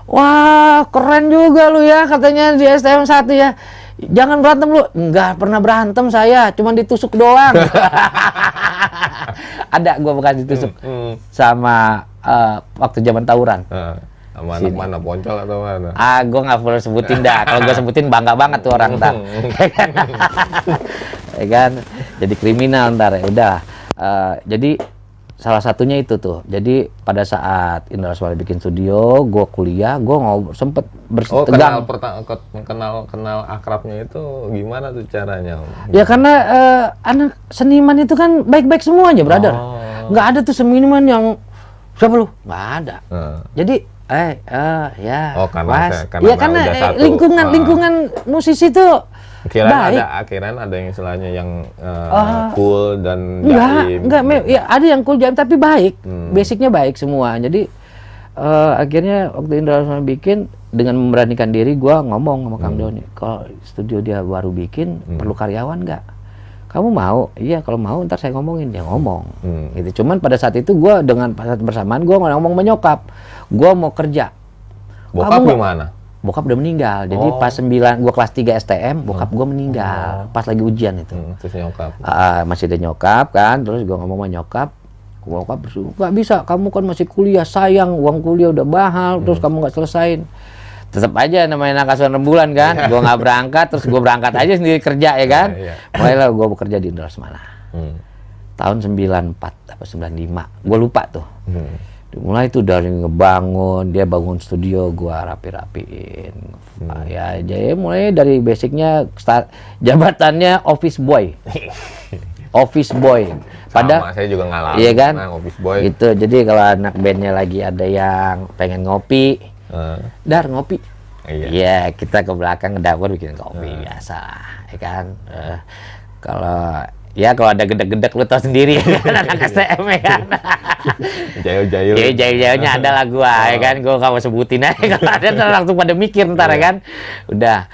Wah, keren juga lu ya, katanya di STM 1 ya. Jangan berantem lu. Enggak pernah berantem saya, cuma ditusuk doang. Ada gua bekas ditusuk sama waktu zaman tawuran. Sama anak mana, Poncol atau mana? Gua nggak perlu sebutin dah. Kalau gua sebutin bangga banget tuh orang ntar. Ya kan? Jadi kriminal ntar ya udah. Jadi salah satunya itu tuh. Jadi pada saat Indra Lesmana bikin studio, gue kuliah, gue sempet tegang. Kenal akrabnya itu gimana tuh caranya? Ya karena anak seniman itu kan baik-baik semuanya, brother. Nggak ada tuh seniman yang siapa lu? Nggak ada. Jadi ya. Karena lingkungan musisi tuh Akhirnya ada yang istilahnya yang cool dan jaim. Ya ada yang cool jaim tapi baik. Basicnya baik semua. Jadi akhirnya waktu Indra Lesmana bikin, dengan memberanikan diri gua ngomong sama Kang Doni, kalau studio dia baru bikin perlu karyawan nggak? Kamu mau? Iya, kalau mau ntar saya ngomongin. Dia ngomong. Gitu. Cuman pada saat itu gua dengan saat bersamaan gua ngomong menyokap, gua mau kerja. Bokap gimana? Bokap udah meninggal, jadi pas 9, gua kelas 3 STM, bokap gua meninggal, pas lagi ujian itu. Terus nyokap? Masih ada nyokap kan, terus gua ngomong sama nyokap, nggak bisa, kamu kan masih kuliah, sayang, uang kuliah udah mahal, terus kamu nggak selesain. Tetap aja namanya anak asuhan rembulan kan, gua nggak berangkat, terus gua berangkat aja sendiri kerja ya kan. Mulailah gua bekerja di Indra Lesmana. Tahun 94 apa 95, gua lupa tuh. Mulai itu dari ngebangun, dia bangun studio, gua rapi-rapiin. Ya, jadi mulai dari basicnya jabatannya office boy. Office boy. Sama, saya juga ngalamin. Iya kan? Office boy. Itu. Jadi kalau anak bandnya lagi ada yang pengen ngopi, Dar ngopi. Iya, kita ke belakang ke dapur bikin kopi biasa, ya kan. Kalau ada gedek-gedek lu tau sendiri anak STM ya kan. Jail-jailnya ada lah gua ya kan, gua nggak mau sebutin aja kalau ada langsung pada mikir ntar ya kan. Udah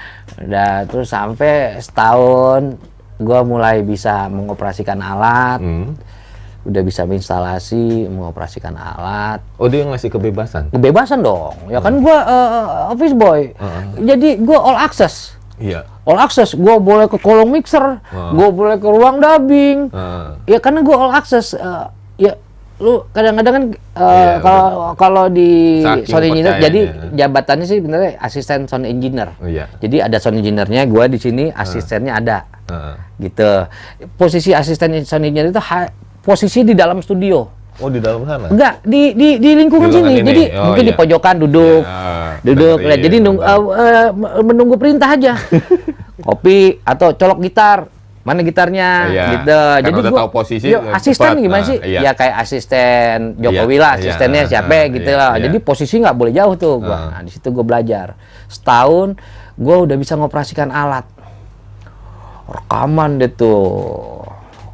terus sampai setahun gua mulai bisa mengoperasikan alat. Udah bisa menginstalasi, mengoperasikan alat. Oh, dia ngasih kebebasan? Kebebasan dong. Ya kan gua office boy. Jadi gua all access. Iya. All access, gue boleh ke kolong mixer, gue boleh ke ruang dubbing, ya karena gue all access. Ya, lu kadang-kadang kan kalau di sound engineer, jadi jabatannya sih benernya asisten sound engineer. Jadi ada sound engineer-nya, gue di sini asistennya ada, gitu. Posisi asisten sound engineer itu posisi di dalam studio. Oh, di dalam sana? Enggak, di lingkungan sini. Jadi mungkin di pojokan duduk, lihat. Jadi menunggu perintah aja. Kopi atau colok gitar. Mana gitarnya? Gitu. Jadi udah tahu posisi. Asisten gimana sih? Ya kayak asisten Jokowi lah, asistennya siapa gitu lah. Jadi posisi nggak boleh jauh tuh gua. Nah, di situ gua belajar. Setahun gua udah bisa ngoperasikan alat. Rekaman deh tuh.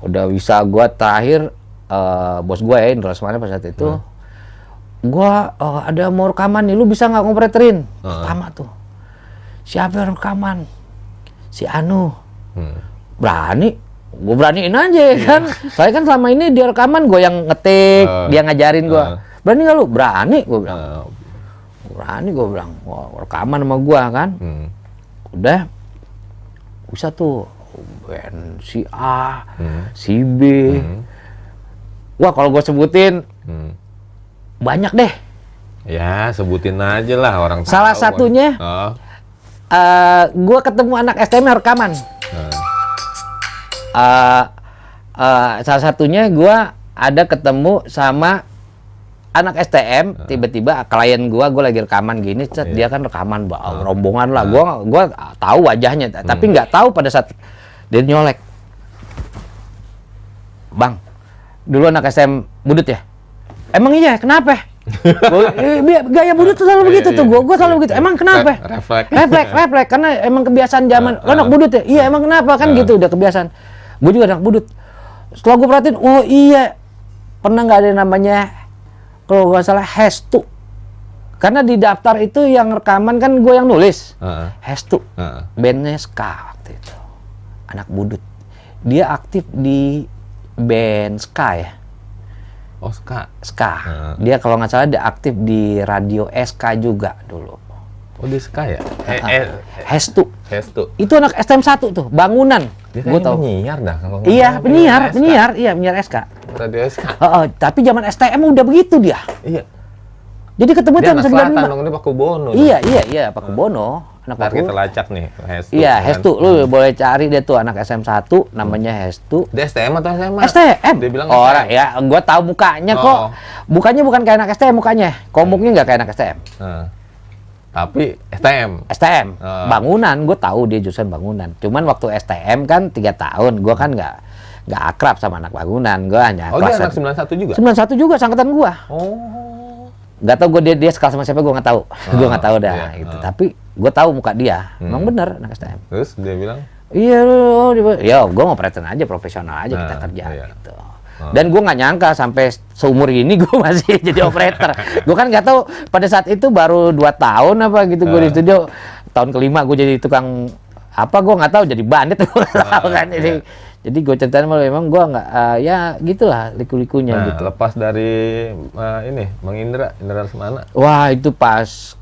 Udah bisa gua terakhir bos gue ya, Indra Lesmana pada saat itu, gue ada mau rekaman nih, lu bisa nggak ngoperatorin? Pertama tuh, siapa yang rekaman? Si Anu. Berani? Gue beraniin aja ya kan. Soalnya kan selama ini dia rekaman, gue yang ngetik, dia ngajarin gue. Berani nggak lu? Berani, gue bilang. Berani, gue bilang. Wah, rekaman sama gue kan. Udah, bisa tuh. Si A, si B. Wah, kalau gue sebutin banyak deh. Ya, sebutin aja lah orang tahu. Salah satunya, gue ketemu anak STM rekaman. Salah satunya gue ada ketemu sama anak STM, tiba-tiba klien gue lagi rekaman gini, dia kan rekaman rombongan lah, gue tahu wajahnya, tapi nggak tahu pada saat dia nyolek, bang, dulu anak STM budut ya? Emang iya, kenapa? Gaya budut tuh selalu begitu tuh, gue selalu begitu. Emang kenapa? Refleks, karena emang kebiasaan zaman. Lo anak budut ya? Iya, emang kenapa? Kan gitu, udah kebiasaan. Gue juga anak budut. Setelah gue perhatiin, oh iya, pernah nggak ada yang namanya, kalau nggak salah, Hestu. Karena di daftar itu yang rekaman kan gue yang nulis. Hestu, bandnya Ska waktu itu. Anak budut. Dia aktif di band Ska ya. Oh, Ska. Dia kalau nggak salah dia aktif di radio SK juga dulu. Oh, di Ska ya? Hestu. Itu anak STM 1 tuh, bangunan. Dia Gue tahu. penyiar dah kalau Iya, penyiar SK. Radio SK. Tapi zaman STM udah begitu dia. Iya. Jadi ketemu Dia tahun anak selatan dong, dia Pakubono. Iya, Pakubono. Ntar kita lacak nih, Hestu. Iya, Hestu. Lu boleh cari dia tuh anak SM 1, namanya Hestu. Dia STM atau SMA? STM. Dia bilang orang ya, gua tahu mukanya kok. Mukanya bukan kayak anak STM mukanya. Komuknya nggak kayak anak STM. Tapi STM. Bangunan, gue tahu dia jurusan bangunan. Cuman waktu STM kan 3 tahun, gue kan nggak akrab sama anak bangunan. Gue hanya dia anak 91 juga? 91 juga, sangkatan gue. Oh. Nggak tahu gue dia sekolah sama siapa, gue nggak tahu. Gue nggak tahu dah. Gitu. Tapi gue tahu muka dia. Emang bener anak STM. Terus dia bilang? Iya, gue ngoperatin aja, profesional aja kita kerja gitu. Dan gue nggak nyangka sampai seumur ini gue masih jadi operator. Gue kan nggak tahu pada saat itu baru 2 tahun apa gitu gue di studio. Tahun kelima gue jadi tukang apa, gue nggak tahu, jadi bandit gue nggak tahu kan. Jadi gue ceritain malah memang gue nggak ya gitulah liku-likunya gitu. Lepas dari ini Bang Indra Lesmana. Wah, itu pas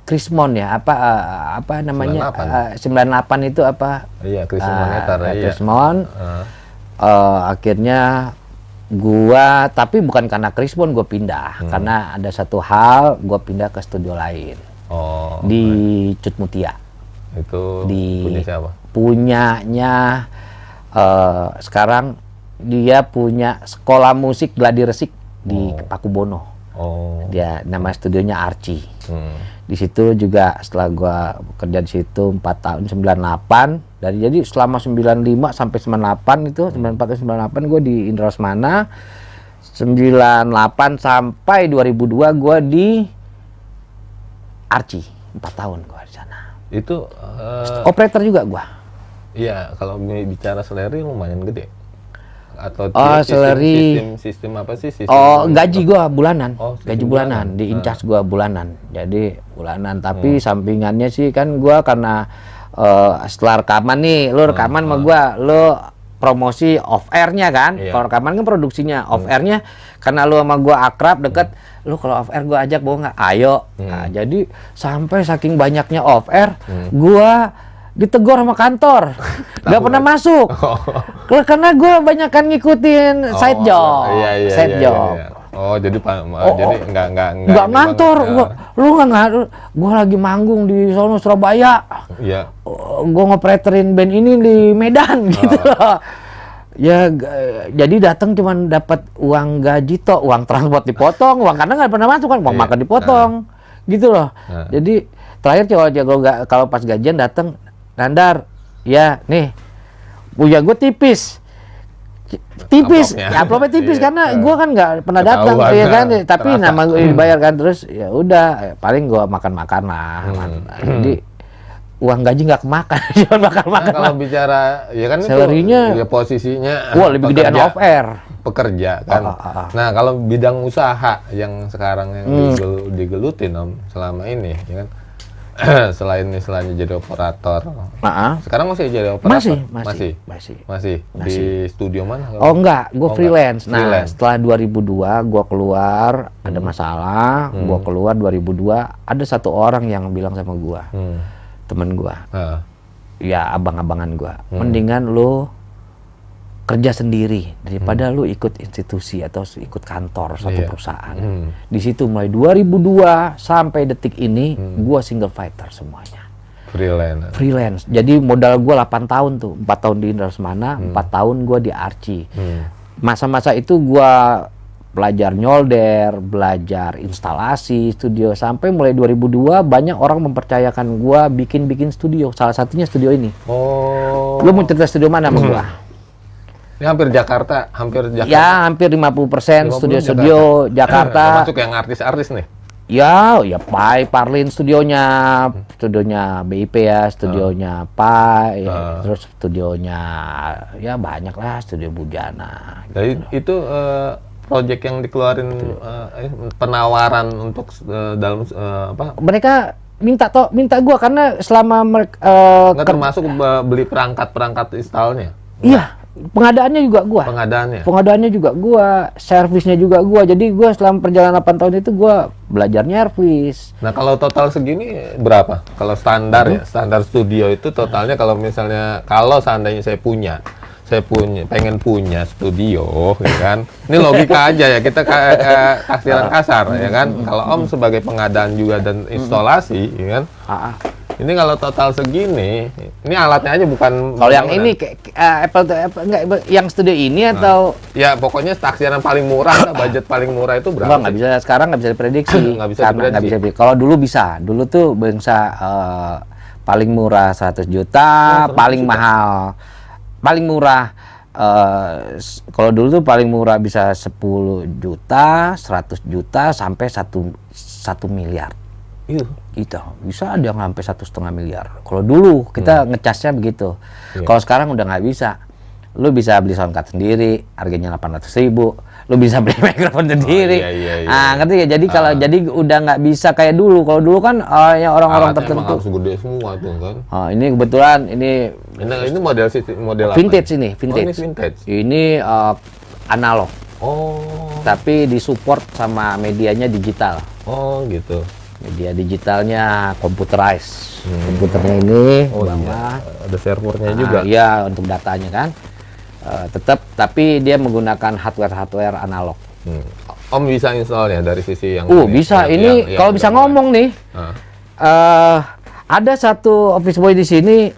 Krismon ya, apa namanya 98 itu apa? Iya, Krismon Monetar. Krismon. Akhirnya gua, tapi bukan karena Krismon gua pindah, karena ada satu hal gua pindah ke studio lain. Di Cut Mutia. Itu punya siapa? Punyanya sekarang dia punya sekolah musik Gladi Resik di Pakubono. Dia nama studionya Archie. Di situ juga setelah gua kerja di situ 4 tahun 98. Jadi selama 95 sampai 98 itu 94 ke 98 gue di Indra Lesmana. 98 sampai 2002 gue di Archie. 4 tahun gue di sana. Itu operator juga gue. Iya, kalau bicara salary lumayan gede. Atau sistem apa sih? Gaji gua bulanan. Gaji bulanan, diincas gua bulanan. Jadi bulanan, tapi sampingannya sih kan gua karena setelah rekaman nih, lu rekaman sama gua, lu promosi off air-nya kan. Kalau rekaman kan produksinya, off air-nya karena lu sama gua akrab deket, lu kalau off air gua ajak bawa nggak? Ayo. Nah, jadi sampai saking banyaknya off air, gua ditegur sama kantor, nggak pernah masuk, karena gue banyak kan ngikutin side job, job. Jadi nggak ngantor, lu nggak, gue lagi manggung di sono Surabaya, gue ngoperatorin band ini di Medan gitu loh. Ya jadi datang cuman dapat uang gaji toh, uang transport dipotong, uang karena nggak pernah masuk kan, uang makan dipotong, gitu loh. Jadi terakhir kalau pas gajian datang, Nandar, ya nih, punya gue tipis, amplopnya tipis karena gue kan nggak pernah datang, ya kan, tapi nama gue dibayar kan, terus ya udah, paling gue makan lah, jadi uang gaji nggak kemakan, cuma makan. Kalau bicara, ya kan salary-nya, itu posisinya, lebih gedean off air, pekerja kan. Nah kalau bidang usaha yang sekarang yang digelutin Om selama ini, ya kan. Selain istilahnya jadi operator, sekarang masih jadi operator? Masih. Di studio mana? Enggak, gue freelance. Nah, setelah 2002 gue keluar, ada masalah, gue keluar 2002, ada satu orang yang bilang sama gue, temen gue, ya abang-abangan gue, mendingan lo kerja sendiri daripada lu ikut institusi atau ikut kantor suatu perusahaan. Di situ mulai 2002 sampai detik ini gua single fighter semuanya. Freelance. Jadi modal gue 8 tahun tuh. 4 tahun di Indra Lesmana, 4 tahun gue di Archie. Masa-masa itu gue belajar nyolder, belajar instalasi studio, sampai mulai 2002 banyak orang mempercayakan gue bikin studio. Salah satunya studio ini. Oh. Lu mau cerita studio mana sama gue? Ini hampir Jakarta. Ya, hampir 50% studio-studio Jakarta. Termasuk yang artis-artis nih. Ya Parlin studionya BIP ya, studionya Pai, terus studionya ya banyak lah, studio Bujana. Jadi itu proyek yang dikeluarin penawaran untuk dalam apa? Mereka minta gua karena selama mereka nggak termasuk beli perangkat installnya. Iya, pengadaannya juga gua. Pengadaannya juga gua, servisnya juga gua. Jadi gua selama perjalanan 8 tahun itu gua belajar nyervis. Nah, kalau total segini berapa? Kalau standar ya, standar studio itu totalnya kalau misalnya seandainya saya pengen punya studio, ya kan? Ini logika aja ya, kita taksiran kasar, ya kan? Kalau Om sebagai pengadaan juga dan instalasi, ya kan? Ini kalau total segini, ini alatnya aja bukan. Kalau yang ini Apple enggak yang studio ini atau? Ya pokoknya taksiran paling murah, budget paling murah itu berapa? Nggak bisa, sekarang nggak bisa diprediksi. Nggak bisa diprediksi. Kalau dulu bisa, dulu tuh bangsa paling murah 100 juta, paling mahal. Paling murah, kalau dulu tuh paling murah bisa 10 juta, 100 juta, sampai 1 miliar. Gitu. Bisa ada yang sampai 1,5 miliar. Kalau dulu kita ngecasnya begitu. Kalau sekarang udah nggak bisa. Lu bisa beli sound card sendiri, harganya 800.000. Lu bisa beli mikrofon sendiri. Ngerti ya? Jadi kalau jadi udah nggak bisa kayak dulu. Kalau dulu kan orang-orang tertentu. Harus gede semua tuh kan. Ini kebetulan ini model vintage apa? ini, vintage. Oh, ini vintage. Ini analog. Oh. Tapi disupport sama medianya digital. Oh, gitu. Media digitalnya computerized. Komputernya ini bawah. Ada servernya juga. Iya, untuk datanya kan. Tetap, tapi dia menggunakan hardware analog. Om bisa install ya dari sisi yang bisa. Ini kalau bisa ngomong nih. Ada satu office boy di sini,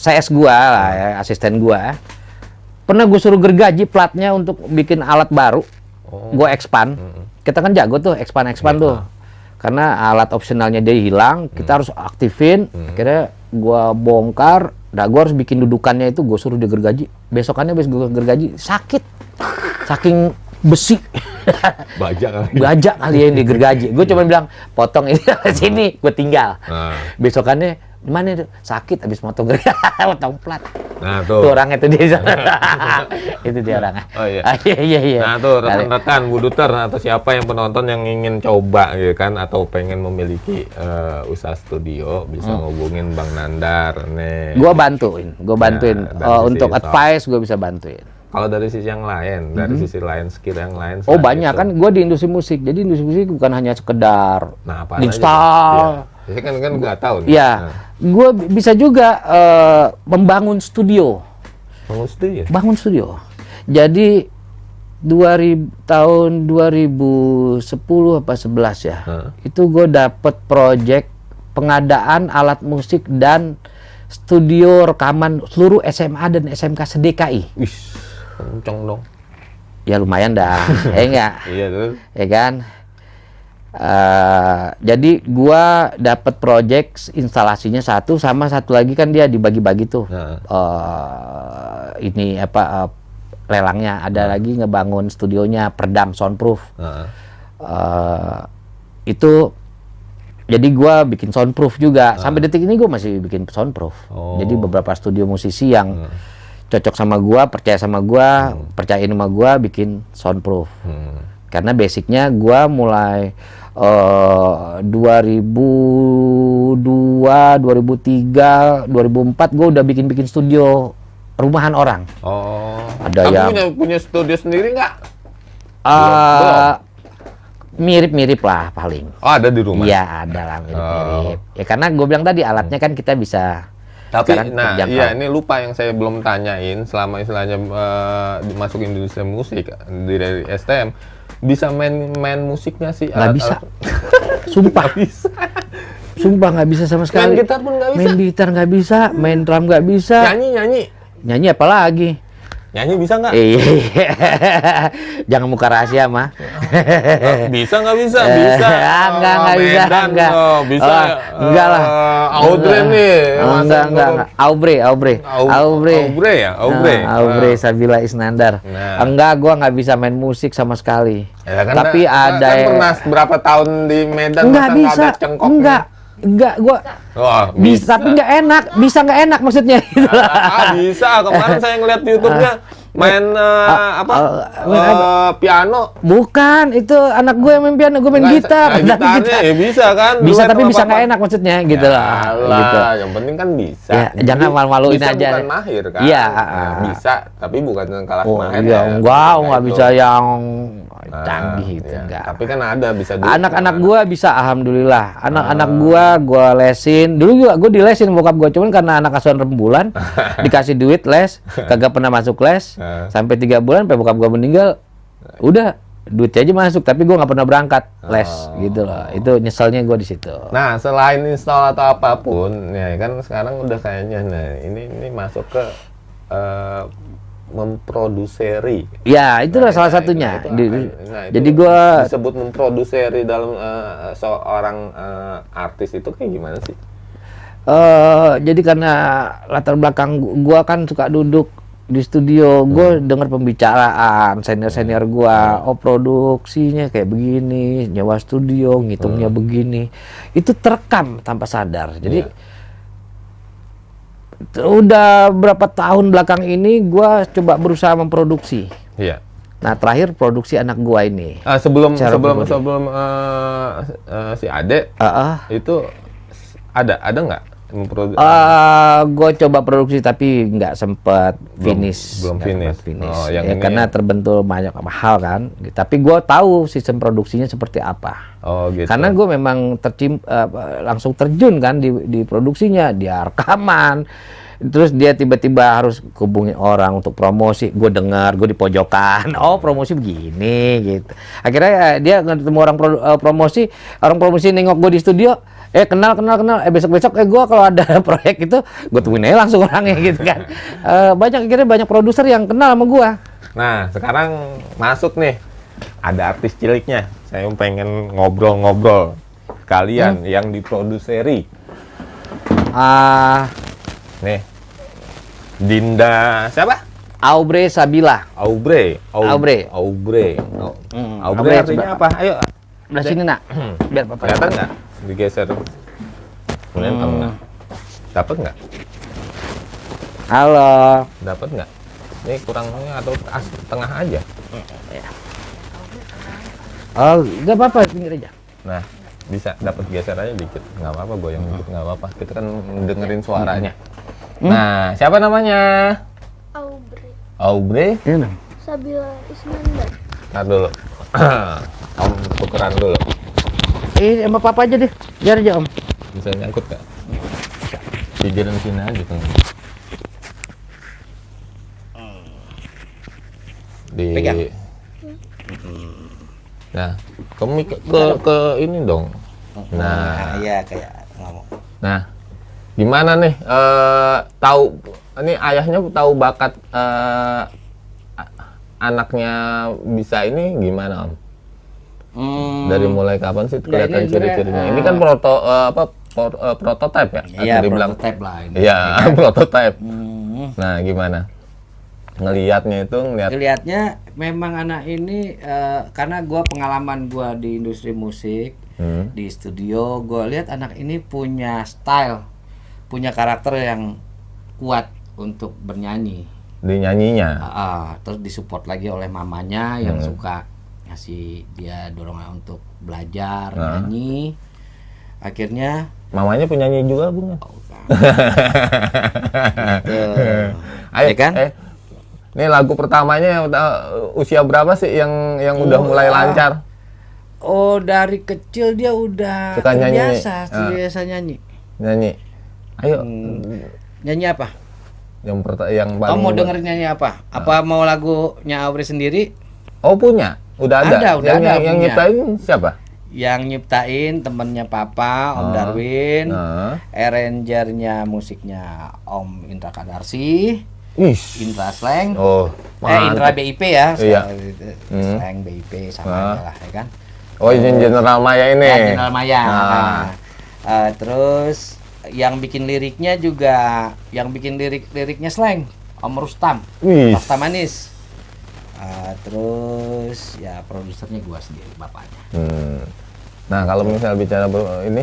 CS gua lah ya, asisten gua. Pernah gue suruh gergaji platnya untuk bikin alat baru. Gue expand. Kita kan jago tuh expand tuh. Karena alat opsionalnya dia hilang, kita harus aktifin. Akhirnya gue bongkar. Nah, gue harus bikin dudukannya itu, gue suruh dia gergaji. Besokannya habis gue gergaji, sakit. Saking besi. Bajak kali ya yang digergaji. Gue cuma bilang, potong ini ke sini, gue tinggal. Besokannya, mana itu? Sakit habis motong gergaji, motong plat. Nah, tuh. Tuh orangnya tuh dia. Itu dia orangnya. Oh iya. Iya. Nah, tuh rekan-rekan Buduter atau siapa yang penonton yang ingin coba gitu kan atau pengen memiliki usaha studio bisa ngubungin Bang Nandar nih. Gua bantuin. Untuk advice gua bisa bantuin. Kalau dari sisi yang lain, dari sisi lain skill yang lain. Banyak kan gua di industri musik. Jadi industri musik bukan hanya sekedar install. Ya kan nggak tahu nih. Iya. Gue bisa juga membangun studio. Bangun studio. Jadi tahun 2010 apa 11 ya. Itu gue dapet project pengadaan alat musik dan studio rekaman seluruh SMA dan SMK se-DKI. Wih, kenceng dong. Ya lumayan dah. Enggak. Iya tuh. Ya kan? Jadi gua dapat project instalasinya satu, sama satu lagi kan dia dibagi-bagi tuh. Ini apa lelangnya, ada lagi ngebangun studionya peredam soundproof. Itu jadi gua bikin soundproof juga. Sampai detik ini gua masih bikin soundproof. Jadi beberapa studio musisi yang cocok sama gua, percaya sama gua, percayain sama gua bikin soundproof. Karena basicnya gua mulai 2002, 2003, 2004 gue udah bikin studio rumahan orang. Ada yang punya studio sendiri nggak? Mirip-mirip lah paling. Ada di rumah? Iya, ada lah mirip-mirip. Ya karena gue bilang tadi alatnya kan kita bisa. Tapi iya ini lupa yang saya belum tanyain selama istilahnya masuk industri musik dari STM. Bisa main musiknya sih? Nggak bisa. Sumpah. Sumpah nggak bisa sama sekali. Main gitar pun nggak bisa. Main gitar nggak bisa, main drum nggak bisa. Nyanyi. Nyanyi apa lagi? Nyanyi bisa nggak? Iya. Jangan muka rahasia mah. Bisa nggak bisa? Bisa. Enggak bisa. Medan, Enggak. oh, bisa. Oh, enggak lah. Audrey nih. Enggak. Aubrey. Aubrey ya? Aubrey Sabila Isnandar. Nah. Enggak, gua nggak bisa main musik sama sekali. Ya, kan Tapi ada kan pernah berapa tahun di Medan enggak masa bisa. nggak ada cengkoknya? Enggak, gua Wah, bisa tapi nggak enak. Bisa nggak enak maksudnya gitu. Bisa. Kemarin saya ngeliat di YouTube-nya main piano. Bukan, itu anak gue yang main piano, gue main gitar. Gitarnya ya bisa kan? Bisa Duet tapi sama bisa apa-apa. nggak enak maksudnya gitu lah. Alah, Gitu. yang penting kan bisa. Ya, jangan malu-maluin Bisa aja. bukan mahir kan? Iya. Nah, bisa, tapi bukan yang kalah Oh mahir. iya, ya. enggak itu. bisa yang Nah, canggih gitu, iya. enggak. Tapi kan ada bisa dulu. Anak-anak gua bisa, alhamdulillah. Anak-anak gua lesin. Dulu juga gua dilesin bokap gua, cuman karena anak asuhan rembulan dikasih duit les, kagak pernah masuk les. Sampai 3 bulan sampai bokap gua meninggal. Udah, duitnya aja masuk, tapi gua nggak pernah berangkat les gitu loh. Itu nyeselnya gua di situ. Nah, selain install atau apapun, ya kan sekarang udah kayaknya ini masuk ke memproduseri. Ya, itulah salah satunya. Itu Jadi gua disebut memproduseri dalam seorang artis itu kayak gimana sih? jadi karena latar belakang gua kan suka duduk di studio, gue denger pembicaraan senior gua, oh produksinya kayak begini, nyewa studio, ngitungnya begini, itu terekam tanpa sadar. Jadi udah berapa tahun belakang ini gua coba berusaha memproduksi. Iya. Nah terakhir produksi anak gua ini. Sebelum Cara pribadi. si Ade itu ada nggak memproduksi? Gue coba produksi tapi nggak sempet finish. belum Nggak finish. sempet finish. Oh, yang Ya, ini karena ya? terbentur banyak hal kan. Tapi gue tahu sistem produksinya seperti apa. Oh gitu. Karena gue memang langsung terjun kan di produksinya, dia rekaman. Terus dia tiba-tiba harus hubungi orang untuk promosi. Gue dengar, gue di pojokan. Oh promosi begini gitu. Akhirnya dia ketemu orang promosi. Orang promosi nengok gue di studio. Kenal. Besok-besok gue kalau ada proyek itu gue temuin aja langsung orangnya gitu kan. Akhirnya banyak produser yang kenal sama gue. Nah sekarang masuk nih. Ada artis ciliknya. Saya pengen ngobrol-ngobrol kalian yang diproduseri. Nih. Dinda siapa? Aubrey Sabila. Aubrey. Aubrey. Aubrey Aubrey artinya apa? Ayo. Belah sini nak. Biar papa. Kelihatan nggak? Digeser. Kemudian tengah. Dapat nggak? Halo. Dapat nggak? Ini kurangnya atau tengah aja? Oh, nggak apa-apa, pinggir aja. Nah, bisa dapat geser aja dikit. Nggak apa-apa, goyang dikit nggak apa-apa. Kita kan dengerin suaranya. Nah, siapa namanya? Aubrey. Ini. Sabila Isnandar. Ntar dulu. Om tukeran dulu. Sama papa aja deh. Biar aja om. Bisa nyangkut nggak? Pikiran sini aja kan. Pegang. Nah, kamu ke ini dong. Nah, iya kayak ngomong. nah, gimana nih? Tahu ini ayahnya tahu bakat anaknya bisa ini gimana om? Dari mulai kapan sih kelihatan ini ciri-cirinya? Ini kan prototype ya? Iya, Atau dibilang prototype lah ini. Iya, prototype. Nah, gimana? Ngelihatnya itu Ngelihatnya memang anak ini karena gua pengalaman gua di industri musik, di studio, gua lihat anak ini punya style, punya karakter yang kuat untuk bernyanyi. di nyanyinya. Terus disupport lagi oleh mamanya yang suka ngasih dia dorongan untuk belajar nyanyi. Akhirnya Mamanya penyanyi juga bukan? Ayo Ya kan? Ini lagu pertamanya usia berapa sih yang udah mulai lancar? Oh, dari kecil dia udah Suka nyanyi. terbiasa nyanyi. Nyanyi. Ayo. Nyanyi apa? Yang paling Mau dengerin nyanyi apa? Apa mau lagunya Aubrey sendiri? Oh, punya. Udah ada. Ada, udah yang, ada Yang punya. nyiptain siapa? Yang nyiptain temennya Papa, Om Darwin. Arrangernya musiknya Om Indra Kadarsi. Indra Slang. Indra BIP ya. Iya. Slang BIP sama aja lah ya kan. Oh, ini General Maya ini. Ya, General Maya. Terus yang bikin liriknya juga, liriknya Slang, Om Rustam. Rustam Manis. Terus ya produsernya gua sendiri, bapaknya. Nah, kalau misalnya bicara ini,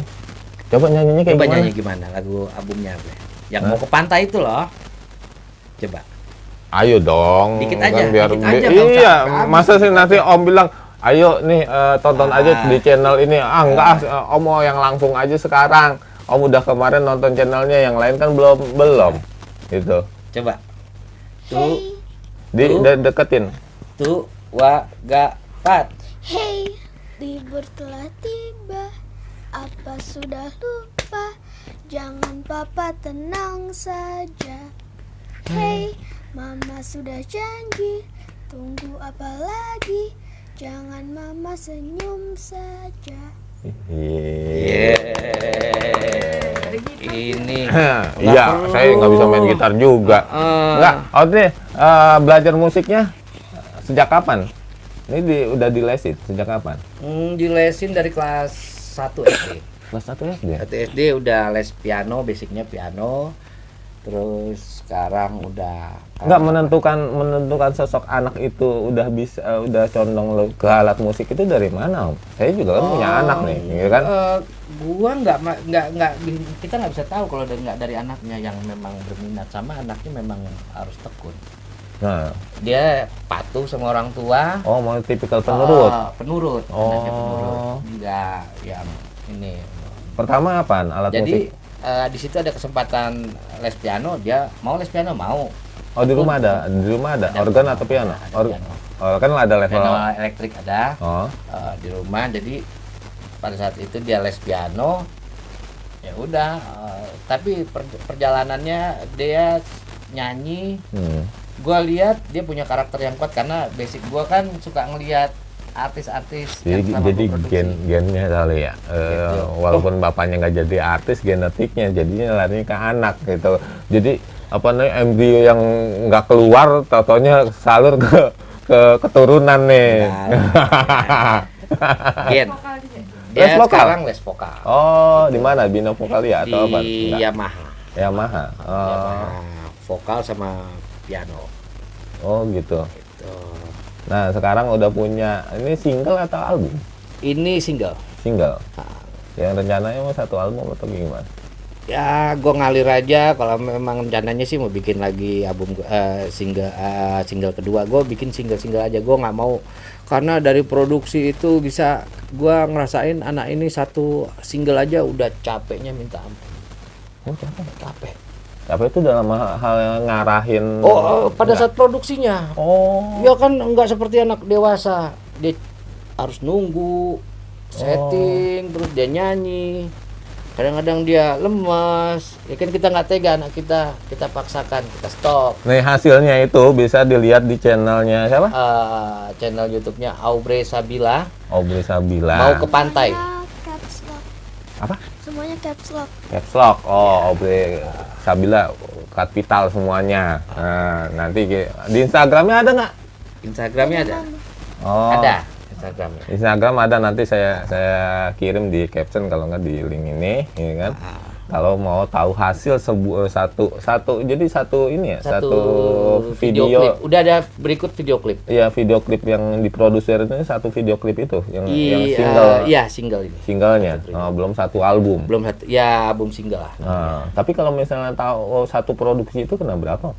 coba nyanyinya kayak gimana? Nyanyi gimana lagu albumnya apa? Yang mau ke pantai itu loh. Coba. Ayo dong. Dikit aja, biar dikit aja, iya, Bang. masa sih nanti Om bilang, ayo nih tonton aja di channel ini. Enggak, Om mau yang langsung aja sekarang. Om udah kemarin nonton channelnya, yang lain kan belum. Gitu. Coba. Tuh. Deketin. Tuh, pat. Hey, libur telah tiba. Apa sudah lupa? Jangan Papa, tenang saja. Hey, Mama sudah janji. Tunggu apa lagi? Jangan Mama, senyum saja. Ini. Iya, saya nggak bisa main gitar juga. Enggak, belajar musiknya sejak kapan? Ini udah dilesin sejak kapan? Dilesin dari kelas 1 SD. Kelas 1 SD? 1 SD udah les piano, basicnya piano. Terus sekarang udah nggak menentukan sosok anak itu udah condong ke alat musik itu dari mana, Om? Saya juga kan punya anak nih, gitu kan? Gua nggak kita nggak bisa tahu kalau nggak dari anaknya yang memang berminat, sama anaknya memang harus tekun. Nah, Dia patuh sama orang tua. oh, mau tipikal penurut. Penurut, anaknya penurut. Enggak yang ini. Pertama apaan? Alat musik? Jadi di situ ada kesempatan les piano, dia mau les piano mau. Oh, di rumah ada organ atau piano? Piano. Kan ada level Piano elektrik ada. Oh. Di rumah, jadi pada saat itu dia les piano. Ya udah, tapi perjalanannya dia nyanyi. Gua lihat dia punya karakter yang kuat karena basic gua kan suka ngelihat artis-artis yang sama jadi gua produksi. gennya kali ya. Gitu. Walaupun bapaknya nggak jadi artis, genetiknya jadinya larinya ke anak gitu. Jadi apa namanya, embrio yang nggak keluar, taunya salur ke keturunan nih. Gen. Les Dia vokal? sekarang les vokal. Oh, di mana? Bina Vokalia atau apa? Di Enggak. Yamaha. Yamaha. Yamaha. Vokal sama piano. Oh, gitu. Gitu. Nah, sekarang udah punya, ini single atau album? Ini single. Single. Yang rencananya mau satu album atau gimana? Ya, gue ngalir aja. Kalau memang rencananya sih mau bikin lagi album single kedua. Gue bikin single aja. Gue nggak mau, karena dari produksi itu bisa gue ngerasain anak ini satu single aja udah capeknya minta ampun. Oh, Capek. Tapi itu dalam hal yang ngarahin. Pada saat produksinya. Oh. Ya kan nggak seperti anak dewasa. Dia harus nunggu setting, terus dia nyanyi. Kadang-kadang dia lemas, ya kan kita nggak tega anak kita paksakan, kita stop. Nih hasilnya itu bisa dilihat di channelnya siapa? Channel YouTube-nya Aubrey Sabila. Aubrey Sabila. Mau ke pantai. Semuanya caps lock. Apa? Semuanya caps lock. Caps lock. Oh, Aubrey Sabila kapital semuanya. Nah, nanti di Instagramnya ada nggak? Instagramnya ada. Oh. Ada Instagramnya. Instagram ada, nanti saya kirim di caption kalau nggak di link ini, ya kan? Kalau mau tahu hasil satu ini ya, satu video klip. Udah ada berikut video klip. Iya, video klip yang diproduser ini satu video klip itu yang single. Iya, single ini. Singlenya. Belum satu album. Belum satu. Ya, album single lah. Tapi kalau misalnya tahu satu produksi itu kena berapa?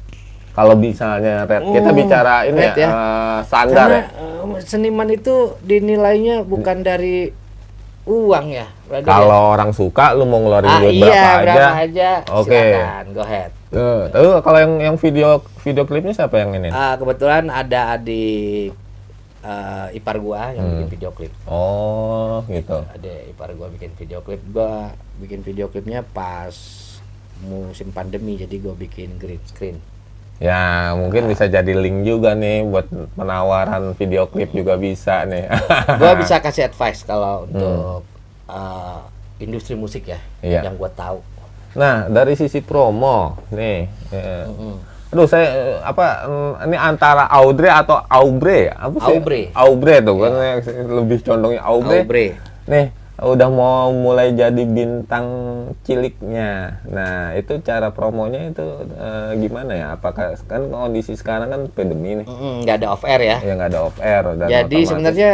Kalau misalnya kita bicara ini ya, standar. Karena ya. seniman itu dinilainya bukan dari uang ya. Kalau orang suka, lu mau ngeluarin duit berapa aja. Oke. Silakan, go ahead. Kalau yang video klipnya siapa yang ini? Kebetulan ada adik ipar gua yang bikin video klip. Oh, gitu. Ada ipar gua bikin video klip. Gua bikin video klipnya pas musim pandemi, jadi gua bikin green screen. Ya, mungkin bisa jadi link juga nih buat penawaran video klip juga bisa nih. Gua bisa kasih advice kalau untuk industri musik ya, Iya. yang gua tahu. Nah, dari sisi promo nih. Aduh, saya ini antara Audrey atau Aubrey? Apa sih? Aubrey. Aubrey tuh kan lebih condongnya Aubrey. Aubrey. Nih, udah mau mulai jadi bintang ciliknya. Nah, itu cara promonya itu gimana ya? Apakah kan kondisi sekarang kan pandemi nih? Nggak ada off air ya. Ya nggak ada off air dan Jadi otomatis- sebenarnya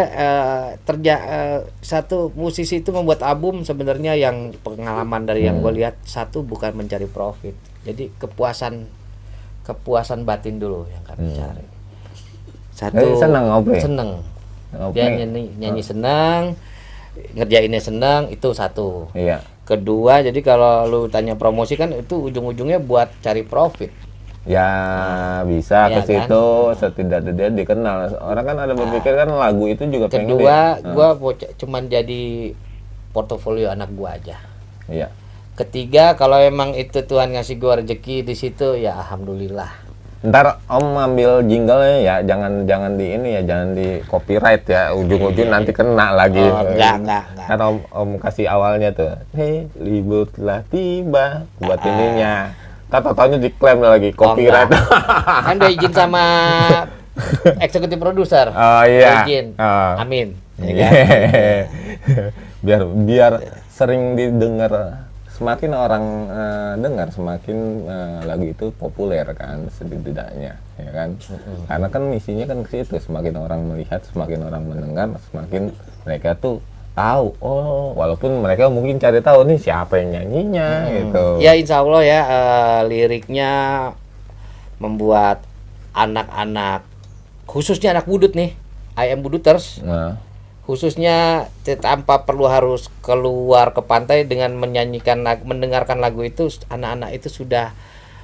satu musisi itu membuat album sebenarnya yang pengalaman dari yang gue lihat, satu bukan mencari profit. Jadi kepuasan batin dulu yang kami cari. Satu senang Aubrey? seneng. Aubrey. Dia nyanyi senang, ngerjainnya senang, itu satu. Iya. Kedua, jadi kalau lu tanya promosi kan itu ujung-ujungnya buat cari profit. Ya bisa Iya ke situ, setidaknya dikenal. Orang kan ada berpikir kan lagu itu juga pengen Kedua, gua cuman jadi portofolio anak gua aja. Iya. Ketiga, kalau emang itu Tuhan ngasih gua rezeki di situ, ya alhamdulillah. Ntar Om ambil jingle ya, jangan di ini ya, jangan di copyright ya, ujung-ujung nanti kena lagi. Oh, enggak. Kan Om kasih awalnya tuh, hei libur telah tiba, buat ininya. Tatonya diklaim lagi copyright. Kan udah izin sama eksekutif produser. Oh iya. Izin. Oh. Amin. Ya Iya. kan? biar sering didengar, semakin orang dengar semakin lagu itu populer kan setidaknya, ya kan. Karena kan misinya kan ke situ, semakin orang melihat, semakin orang mendengar, semakin mereka tuh tahu. Oh, walaupun mereka mungkin cari tahu nih siapa yang nyanyinya gitu. Ya insya Allah ya, liriknya membuat anak-anak, khususnya anak budut nih, I Am Buduters, Nah, khususnya tanpa perlu harus keluar ke pantai dengan mendengarkan lagu itu, anak-anak itu sudah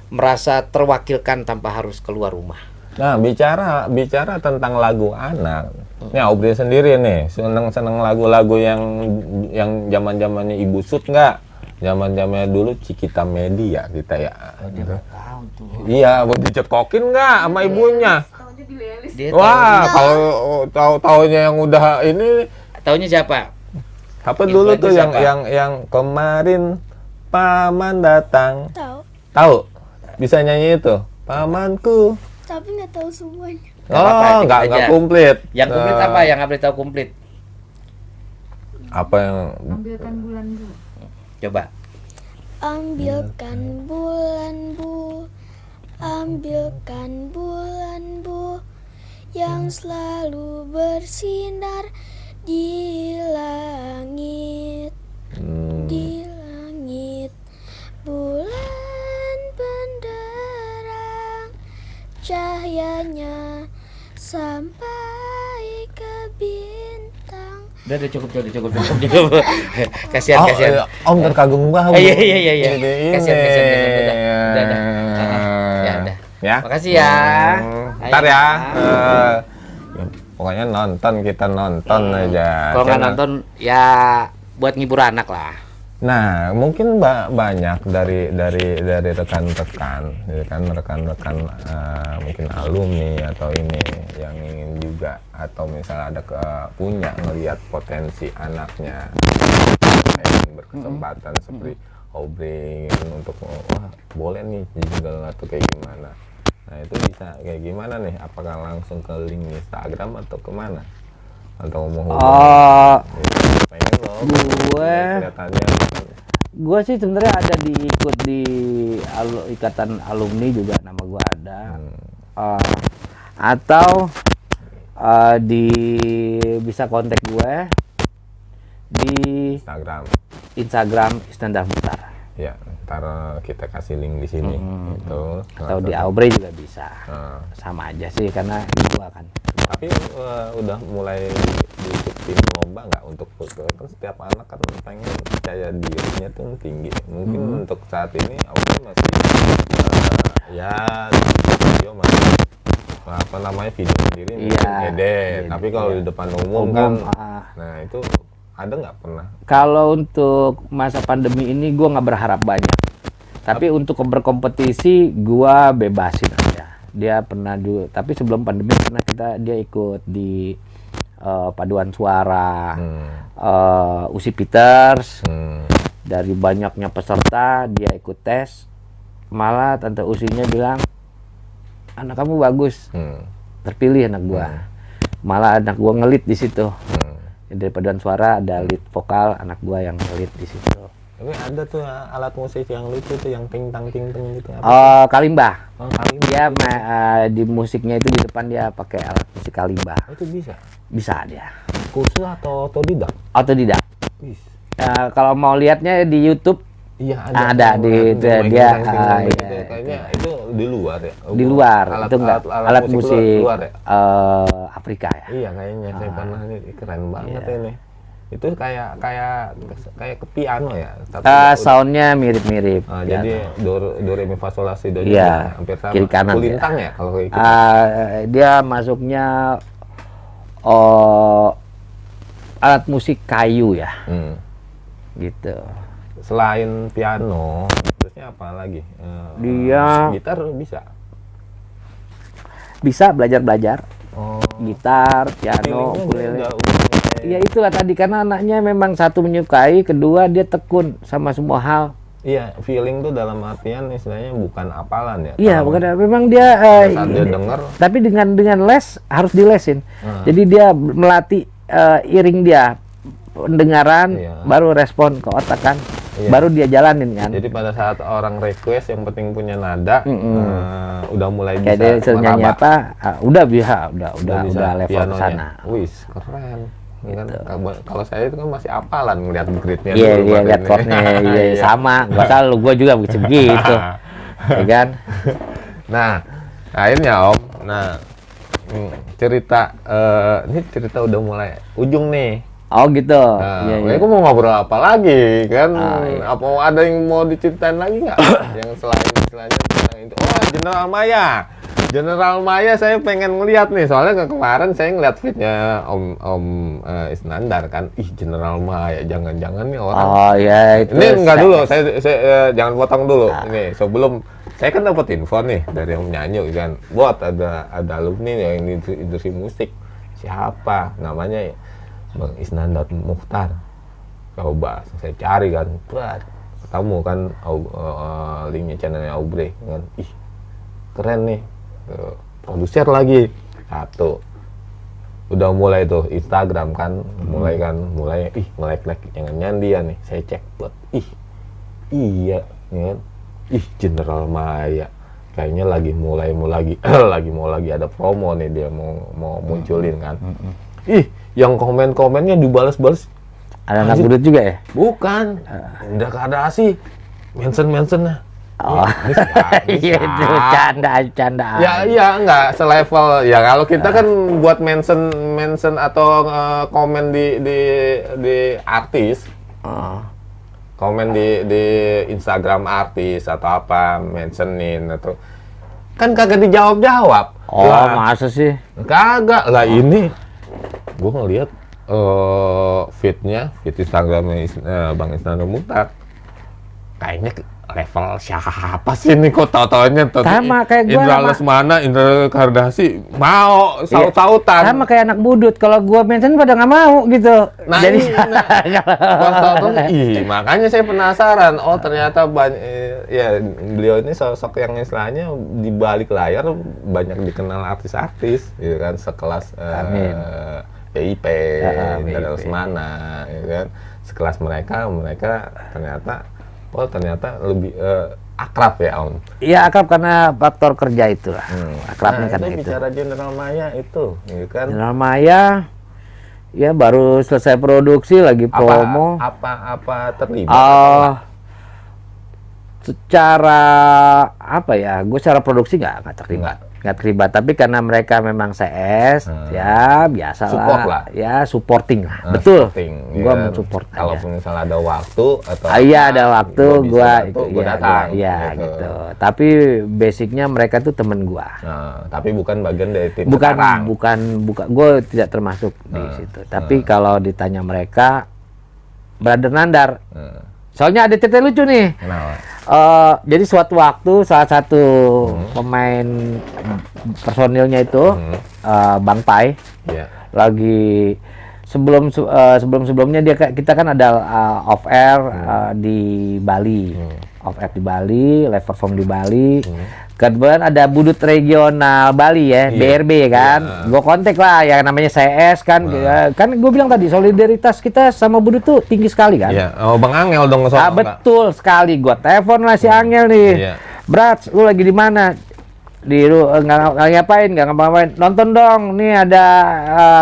merasa terwakilkan tanpa harus keluar rumah. Nah, bicara tentang lagu anak, nih Aubrey sendiri nih seneng lagu-lagu yang zaman-zamannya Ibu Sud nggak? Zaman-zamannya dulu Cikita Media kita ya. Gitu. Tahu tuh. Iya, mau dicekokin nggak sama ibunya? Dia Wah, kalau tahu-taunya yang udah ini taunya siapa? apa dulu tuh Influencer siapa? yang kemarin paman datang. Tahu, Tahu? Bisa nyanyi itu? Pamanku. tapi nggak tahu semuanya. apa-apa, Oh, dikit nggak aja. komplit. Yang komplit apa? Yang nggak boleh tahu komplit. Apa yang Ambilkan bulan dulu. Coba. Ambilkan bulan bu, ambilkan bulan bu, yang selalu bersinar di langit, di langit. Bulan benderang, cahayanya sampai ke bintang. Udah cukup. Kasihan. iya, Om terkagum banget. Iya. Ini. Kasihan. Udah. Ya udah. Ya. Makasih ya. Ntar ya. Ayo. Ya, pokoknya kita nonton aja. Kalau nggak Channel. nonton ya buat ngibur anak lah. Nah, mungkin banyak dari rekan-rekan, ya kan, rekan-rekan mungkin alumni atau ini yang ingin juga, atau misalnya ada punya ngelihat potensi anaknya yang berkesempatan seperti Aubrey untuk wah boleh nih jingle atau kayak gimana. Nah itu bisa kayak gimana nih? Apakah langsung ke link Instagram atau kemana? Atau mau pengen loh kelihatannya Gue sih sebenarnya ada ikut di ikatan alumni juga, nama gue ada. Atau bisa kontak gue di Instagram Iskandar Mukhtar. ya, ntar kita kasih link di sini gitu. Atau di Aubrey juga bisa. Nah, Sama aja sih karena ini gue kan. tapi udah mulai diikutin lomba nggak untuk kan setiap anak kan pengen percaya dirinya tuh tinggi. Mungkin untuk saat ini Aubrey masih ya video masih apa namanya video sendiri mungkin Iya, edit. Tapi kalau di depan umum kan, nah itu ada nggak pernah? Kalau untuk masa pandemi ini gue nggak berharap banyak. Tapi untuk berkompetisi gue bebasin aja. Dia pernah juga, tapi sebelum pandemi pernah dia ikut di paduan suara Usi Peters. Dari banyaknya peserta dia ikut tes, malah tante Usinya bilang anak kamu bagus, terpilih anak gua. Malah anak gua ngelit di situ. Dari paduan suara ada lead vokal, anak gua yang ngelit di situ. Tapi ada tuh alat musik yang lucu tuh, yang ting-tang gitu. Kalimba. Oh, kalimba. Dia di musiknya itu di depan dia pakai alat musik kalimba. Itu bisa? Bisa dia. Kursus atau otodidak? Otodidak. Wis. Kalau mau lihatnya di YouTube, iya ada di dia. Kayaknya itu di luar ya. Di luar. Itu enggak alat musik luar ya? Afrika ya. Iya kayaknya saya pernah, ini keren banget ini. Itu kayak ke piano ya. Soundnya mirip-mirip. Jadi do re mi fa sol la si do iya, hampir sama. Kiri kanan kulintang ya kalau kayak gitu. Dia masuknya alat musik kayu ya. Gitu. Selain piano, terusnya apa lagi? Dia gitar bisa belajar gitar, piano, ukulele. Iya itulah tadi, karena anaknya memang satu menyukai, kedua dia tekun sama semua hal. Iya, feeling tuh dalam artian istilahnya bukan hafalan ya. Iya, bukan, memang dia dia denger. Tapi dengan les harus dilesin. Jadi dia melatih iring dia, pendengaran, baru respon ke otak kan. Baru dia jalanin kan. Jadi pada saat orang request yang penting punya nada, udah mulai bisa nyanyi apa, udah level ke sana. Wis, keren. Kan, kalau saya itu kan masih apalan ngeliat gridnya. Iya, lihat chordnya, sama. Gak salah, gue juga begitu, ya kan. Nah, akhirnya Om, cerita ini cerita udah mulai ujung nih. Oh gitu. Aku mau ngobrol apa lagi kan? Apa ada yang mau diceritain lagi nggak? Yang selain istilahnya tentang itu. General Maya. General Maya saya pengen ngeliat nih, soalnya kemarin saya ngeliat feednya Om Isnandar kan. General Maya, jangan-jangan nih orang. Oh iya itu. Ini enggak dulu, saya jangan potong dulu. Ini sebelum saya kan dapat info nih dari Om Nyanyo kan. Buat ada alumni yang industri musik. Siapa namanya? Bang Isnandar Mukhtar. Coba saya cari kan. Ketemu kan linknya channelnya Aubrey kan. Keren nih. Produser lagi satu, udah mulai tuh Instagram kan, mulai nge-like jangan dia nih, saya cek buat iya kan, General Maya kayaknya lagi mau lagi ada promo nih, dia mau munculin kan. Yang komen-komennya dibalas-balas ada anak budut juga ya? Bukan, udah keadaan mention-mentionnya. Iya itu canda. Ya iya enggak selevel ya, kalau kita kan buat mention atau komen di artis, komen di Instagram artis atau apa, mentionin atau kan kagak dijawab. Masa sih? Kagak lah, ini gue ngeliat feed Instagramnya Bang Isnandar Mukhtar, kayaknya level siapa sih nih, kok tau-taunya sama kayak gue, Indra Lesmana, Indra Kardasih mau saut-sautan sama kayak anak budut. Kalau gue mention pada nggak mau gitu. Nah, jadi makanya saya penasaran. Ternyata ya beliau ini sosok yang istilahnya di balik layar banyak dikenal artis-artis gitu kan, sekelas BIP, Indra Lesmana gitu kan, sekelas mereka ternyata lebih akrab ya Om. Iya akrab karena faktor kerja itulah. Akrabnya karena itu. Bicara General Maya itu, gitu kan? General Maya, ya baru selesai produksi lagi promo. Apa terlibat? Secara apa ya? Gue secara produksi nggak terlibat. Nggak terlibat, tapi karena mereka memang CS, ya biasa lah. Ya supporting lah, betul. Gua mensupport aja. Kalau misalnya ada waktu atau ada waktu, gua datang. Gitu. Tapi basicnya mereka tuh temen gua. Tapi bukan bagian dari tim bukan, sekarang. Bukan. Gua tidak termasuk di situ. Tapi kalau ditanya mereka, Brother Nandar. Soalnya ada cerita lucu nih. Kenapa? Jadi suatu waktu salah satu pemain personilnya itu Bang Pai Iya. lagi sebelumnya kita kan ada off air di Bali, off air di Bali, live perform di Bali. Kebetulan ada budut regional Bali ya, BRB kan. Gue kontak lah yang namanya CS kan. Kan gue bilang tadi solidaritas kita sama budut tuh tinggi sekali kan. Iya. Oh, Bang Angel dong soalnya. Betul sekali. Gue telepon lah si Angel nih. Iya. Brat, lu lagi di mana? Nggak ngapain, nggak ngapa-ngapain. Nonton dong, nih ada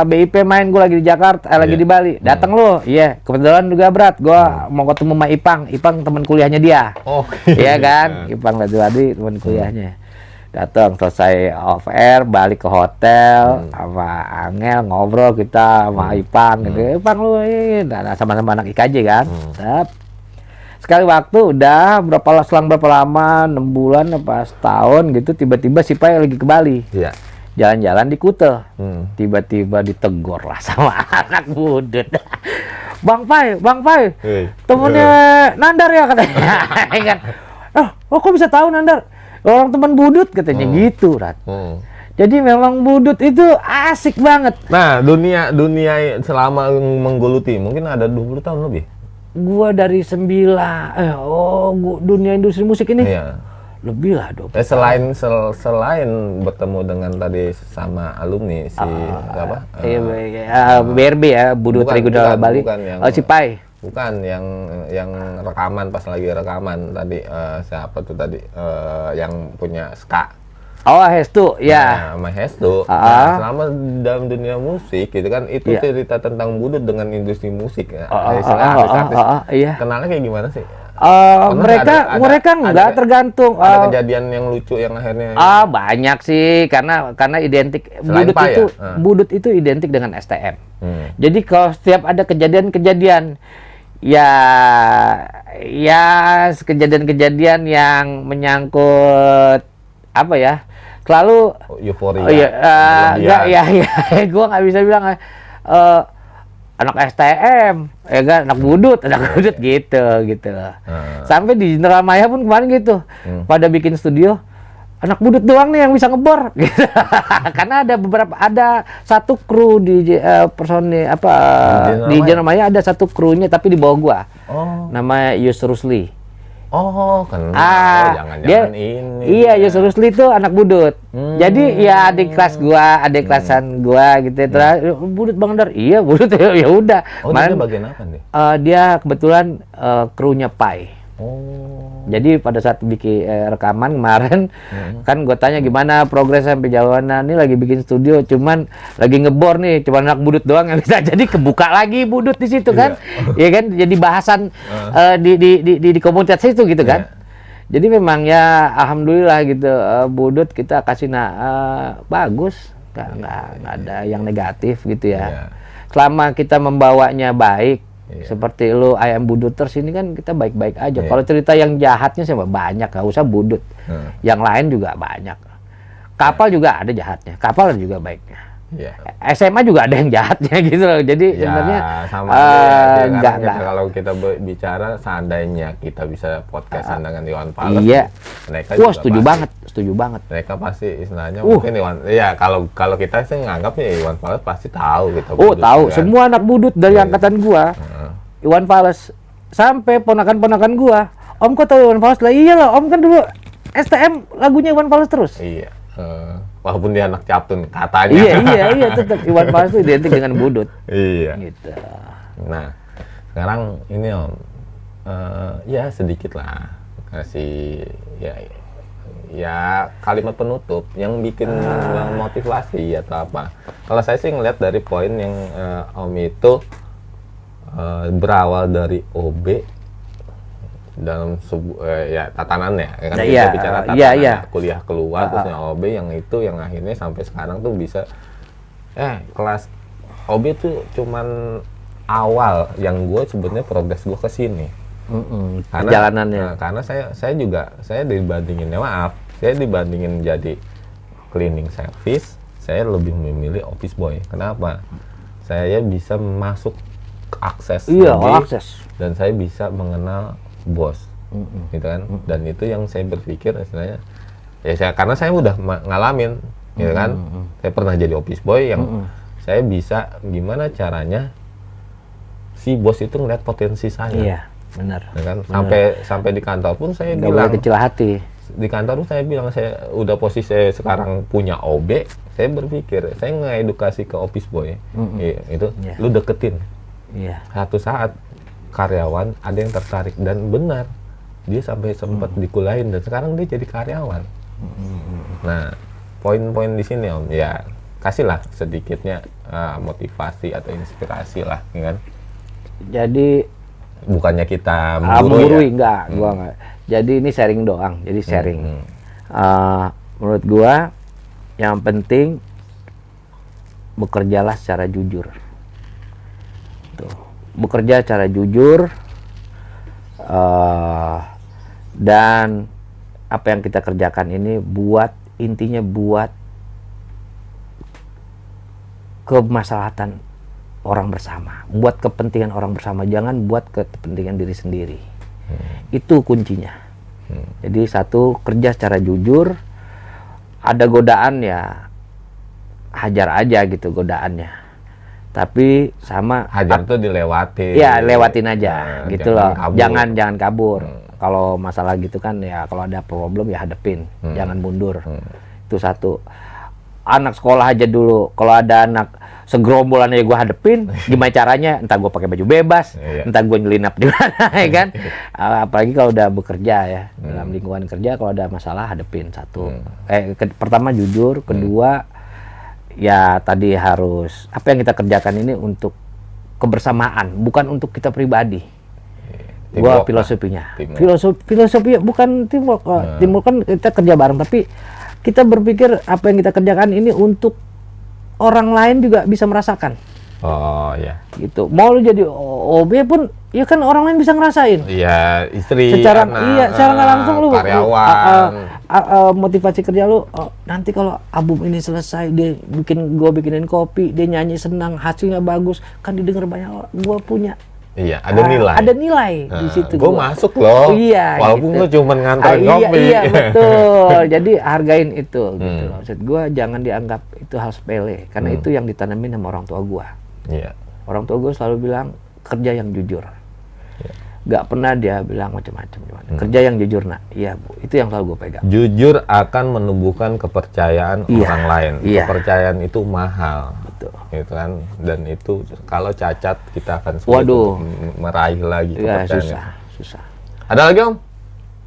BIP main, gue lagi di Jakarta, lagi di Bali. Datang lu. Iya, kebetulan juga Brat, gue mau ketemu sama Ipang teman kuliahnya dia. Oh. Iya kan, Ipang tadi teman kuliahnya. Datang, selesai off air, balik ke hotel sama Angel, ngobrol kita sama Ipang gitu. Ipang lu ini, sama-sama anak IKJ kan. Sekali waktu udah selang berapa lama, 6 bulan apa setahun gitu, tiba-tiba si Pai lagi ke Bali. Iya. Jalan-jalan di Kuta. Tiba-tiba ditegur lah sama anak budut. Bang Pai, temennya Nandar ya katanya. Kan. Oh, kok bisa tahu Nandar? Orang teman budut katanya gitu, Rat. Jadi memang budut itu asik banget. Nah, dunia selama menggeluti mungkin ada 20 tahun lebih. Gua dari dunia industri musik ini lebih lah 20 selain bertemu dengan tadi sama alumni si BRB ya, budut regional Bali. Si Pai. Bukan yang rekaman pas lagi rekaman tadi siapa tuh tadi yang punya ska. Oh, Hestu, ya. Sama Hestu. Nah, selama dalam dunia musik gitu kan itu cerita tentang budut dengan industri musik ya. Iya. Kenalnya kayak gimana sih? Mereka nggak tergantung. Ada kejadian yang lucu yang akhirnya. Banyak sih karena identik budut itu identik dengan STM. Jadi kalau setiap ada kejadian-kejadian kejadian-kejadian yang menyangkut apa ya, selalu euforia. Gue nggak bisa bilang anak STM, ya kan, anak budut gitu. Sampai di General Maya pun kemarin gitu, pada bikin studio, anak budut doang nih yang bisa ngebor, gitu. Karena ada satu kru di personil di General Maya ada satu krunya tapi di bawah gua, namanya Yus Rusli. Jangan-jangan ini. Iya, Yus Rusli itu anak budut. Jadi ya adik kelas gua, adik kelasan gua gitu. Terus budut Bang Dar. Iya, budut ya udah. Dia bagian apa nih? Dia kebetulan krunya Pai. Jadi pada saat bikin rekaman kemarin kan gue tanya gimana progres sampai jauhana, nih lagi bikin studio cuman lagi ngebor nih, cuman anak budut doang yang bisa, jadi kebuka lagi budut di situ kan. Iya kan, jadi bahasan di komunitas itu gitu kan. Jadi memang ya alhamdulillah gitu, budut kita kasih bagus, nggak ada yang negatif gitu ya. Selama kita membawanya baik. Seperti lu ayam buduters ini kan kita baik-baik aja. Kalau cerita yang jahatnya sih banyak, gak usah budut. Yang lain juga banyak. Kapal juga ada jahatnya, kapal juga baiknya. SMA juga ada yang jahatnya gitu loh. Jadi sebenarnya enggak. Kalau kita bicara seandainya kita bisa podcastan dengan Iwan Fals. Mereka setuju banget. Mereka pasti istilahnya mungkin Iwan. Ya kalau kita sih nganggapnya Iwan Fals pasti tahu gitu. Tahu. Kan? Semua anak budut dari angkatan gua. Iwan Fals sampai ponakan-ponakan gua. Om kok tahu Iwan Fals? Lah iyalah, Om kan dulu STM lagunya Iwan Fals terus. Iya. Walaupun dia anak captun katanya. Iya, tetap Iwan Fals itu identik dengan budut. Iya. Gitu. Nah, sekarang ini Om, ya sedikit lah kasih ya kalimat penutup yang bikin motivasi atau apa. Kalau saya sih ngeliat dari poin yang Om itu berawal dari OB dalam tatanannya kan kita bicara tatanannya kuliah keluar terusnya OB yang itu yang akhirnya sampai sekarang tuh bisa kelas OB tuh cuman awal yang gue sebenarnya progres gue ke sini perjalanannya karena saya dibandingin jadi cleaning service, saya lebih memilih office boy. Kenapa? Saya bisa masuk akses akses dan saya bisa mengenal bos. gitu kan. Dan itu yang saya berpikir istilahnya, ya karena saya udah ngalamin, gitu kan. Saya pernah jadi office boy yang saya bisa gimana caranya si bos itu ngeliat potensi saya. Iya, benar. Ya kan? Sampai di kantor pun saya Nggak bilang, boleh kecil hati. di kantor pun saya bilang, saya udah posisi saya sekarang punya OB, saya berpikir saya ngedukasi ke office boy, itu lu deketin. Iya. Satu saat karyawan ada yang tertarik, dan benar dia sampai sempat dikulain, dan sekarang dia jadi karyawan. Nah, poin-poin di sini Om, ya kasihlah sedikitnya motivasi atau inspirasi lah, ya kan? Jadi Bukannya kita menggurui, ya? enggak, gua enggak. Jadi ini sharing doang, jadi sharing. Menurut gua yang penting bekerjalah secara jujur. Tuh, bekerja secara jujur, dan apa yang kita kerjakan ini intinya buat kemaslahatan orang bersama, buat kepentingan orang bersama, jangan buat kepentingan diri sendiri. Itu kuncinya. Jadi satu, kerja secara jujur. Ada godaan ya hajar aja gitu godaannya, tapi sama hajar tuh dilewati. Ya lewatin aja gitu loh. Kabur. Jangan kabur. Kalau masalah gitu kan ya, kalau ada problem ya hadepin, jangan mundur. Itu satu. Anak sekolah aja dulu, kalau ada anak segerombolan aja gue hadepin, gimana caranya? Entah gue pakai baju bebas, entah gue nyelinap di mana, ya kan? Apalagi kalau udah bekerja ya, dalam lingkungan kerja, kalau ada masalah hadepin. Satu, pertama jujur, kedua ya tadi harus apa yang kita kerjakan ini untuk kebersamaan, bukan untuk kita pribadi. Gua filosofinya, filosofi bukan teamwork. Teamwork kan kita kerja bareng, tapi kita berpikir apa yang kita kerjakan ini untuk orang lain juga bisa merasakan. Oh ya. Gitu. Mau lu jadi OB pun, ya kan orang lain bisa ngerasain. Iya, istri, secara anak, secara nggak langsung lu karyawan. Motivasi kerja lu, nanti kalau album ini selesai, gua bikinin kopi, dia nyanyi senang, hasilnya bagus, kan didengar banyak orang. Gua punya. Iya, ada nilai. Ada nilai di situ. Gue masuk loh. Iya. Walaupun gitu. lu cuma nganterin kopi. Iya, betul. Jadi hargain itu. Gitu loh. Maksud gue jangan dianggap itu hal sepele, karena itu yang ditanamin sama orang tua gue. Iya. Orang tua gue selalu bilang kerja yang jujur. Gak pernah dia bilang macam-macam. Kerja yang jujur, nak. Iya, Bu. Itu yang selalu gue pegang. Jujur akan menumbuhkan kepercayaan orang lain. Iya. Kepercayaan itu mahal. Betul. Gitu kan. Dan itu kalau cacat kita akan sulit untuk meraih lagi kepercayaan. Susah. Ada lagi Om?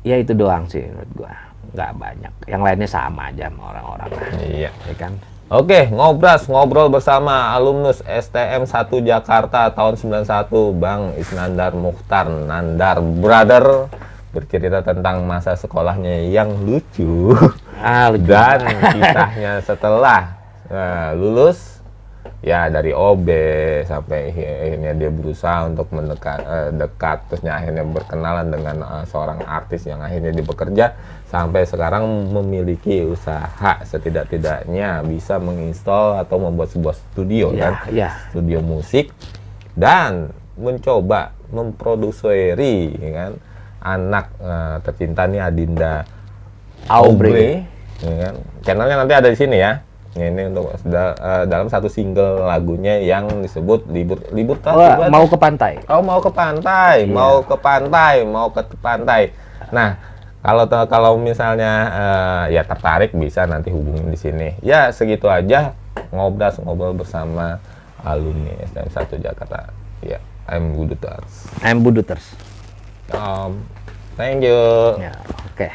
Ya itu doang sih menurut gue. Nggak banyak. Yang lainnya sama aja sama orang-orang. Iya. Ya kan? Oke, ngobrol bersama alumnus STM 1 Jakarta tahun 91, Bang Isnandar Mukhtar Nandar Brother, bercerita tentang masa sekolahnya yang lucu. Lucu. Dan kisahnya setelah lulus ya dari OB sampai akhirnya dia berusaha untuk dekat, terusnya akhirnya berkenalan dengan seorang artis yang akhirnya dia bekerja sampai sekarang memiliki usaha, setidak-tidaknya bisa menginstal atau membuat sebuah studio studio musik, dan mencoba memproduksi ya kan anak tercinta nih Adinda Aubrey ya kan. Channelnya nanti ada di sini ya. Ini untuk dalam satu single lagunya yang disebut libur mau ke pantai. Mau ke pantai, mau ke pantai. Nah, kalau misalnya ya tertarik bisa nanti hubungin di sini. Ya segitu aja ngobrol bersama alumni STM 1 Jakarta. Ya, I'm Buduters. I'm Buduters. Thank you. Ya, oke.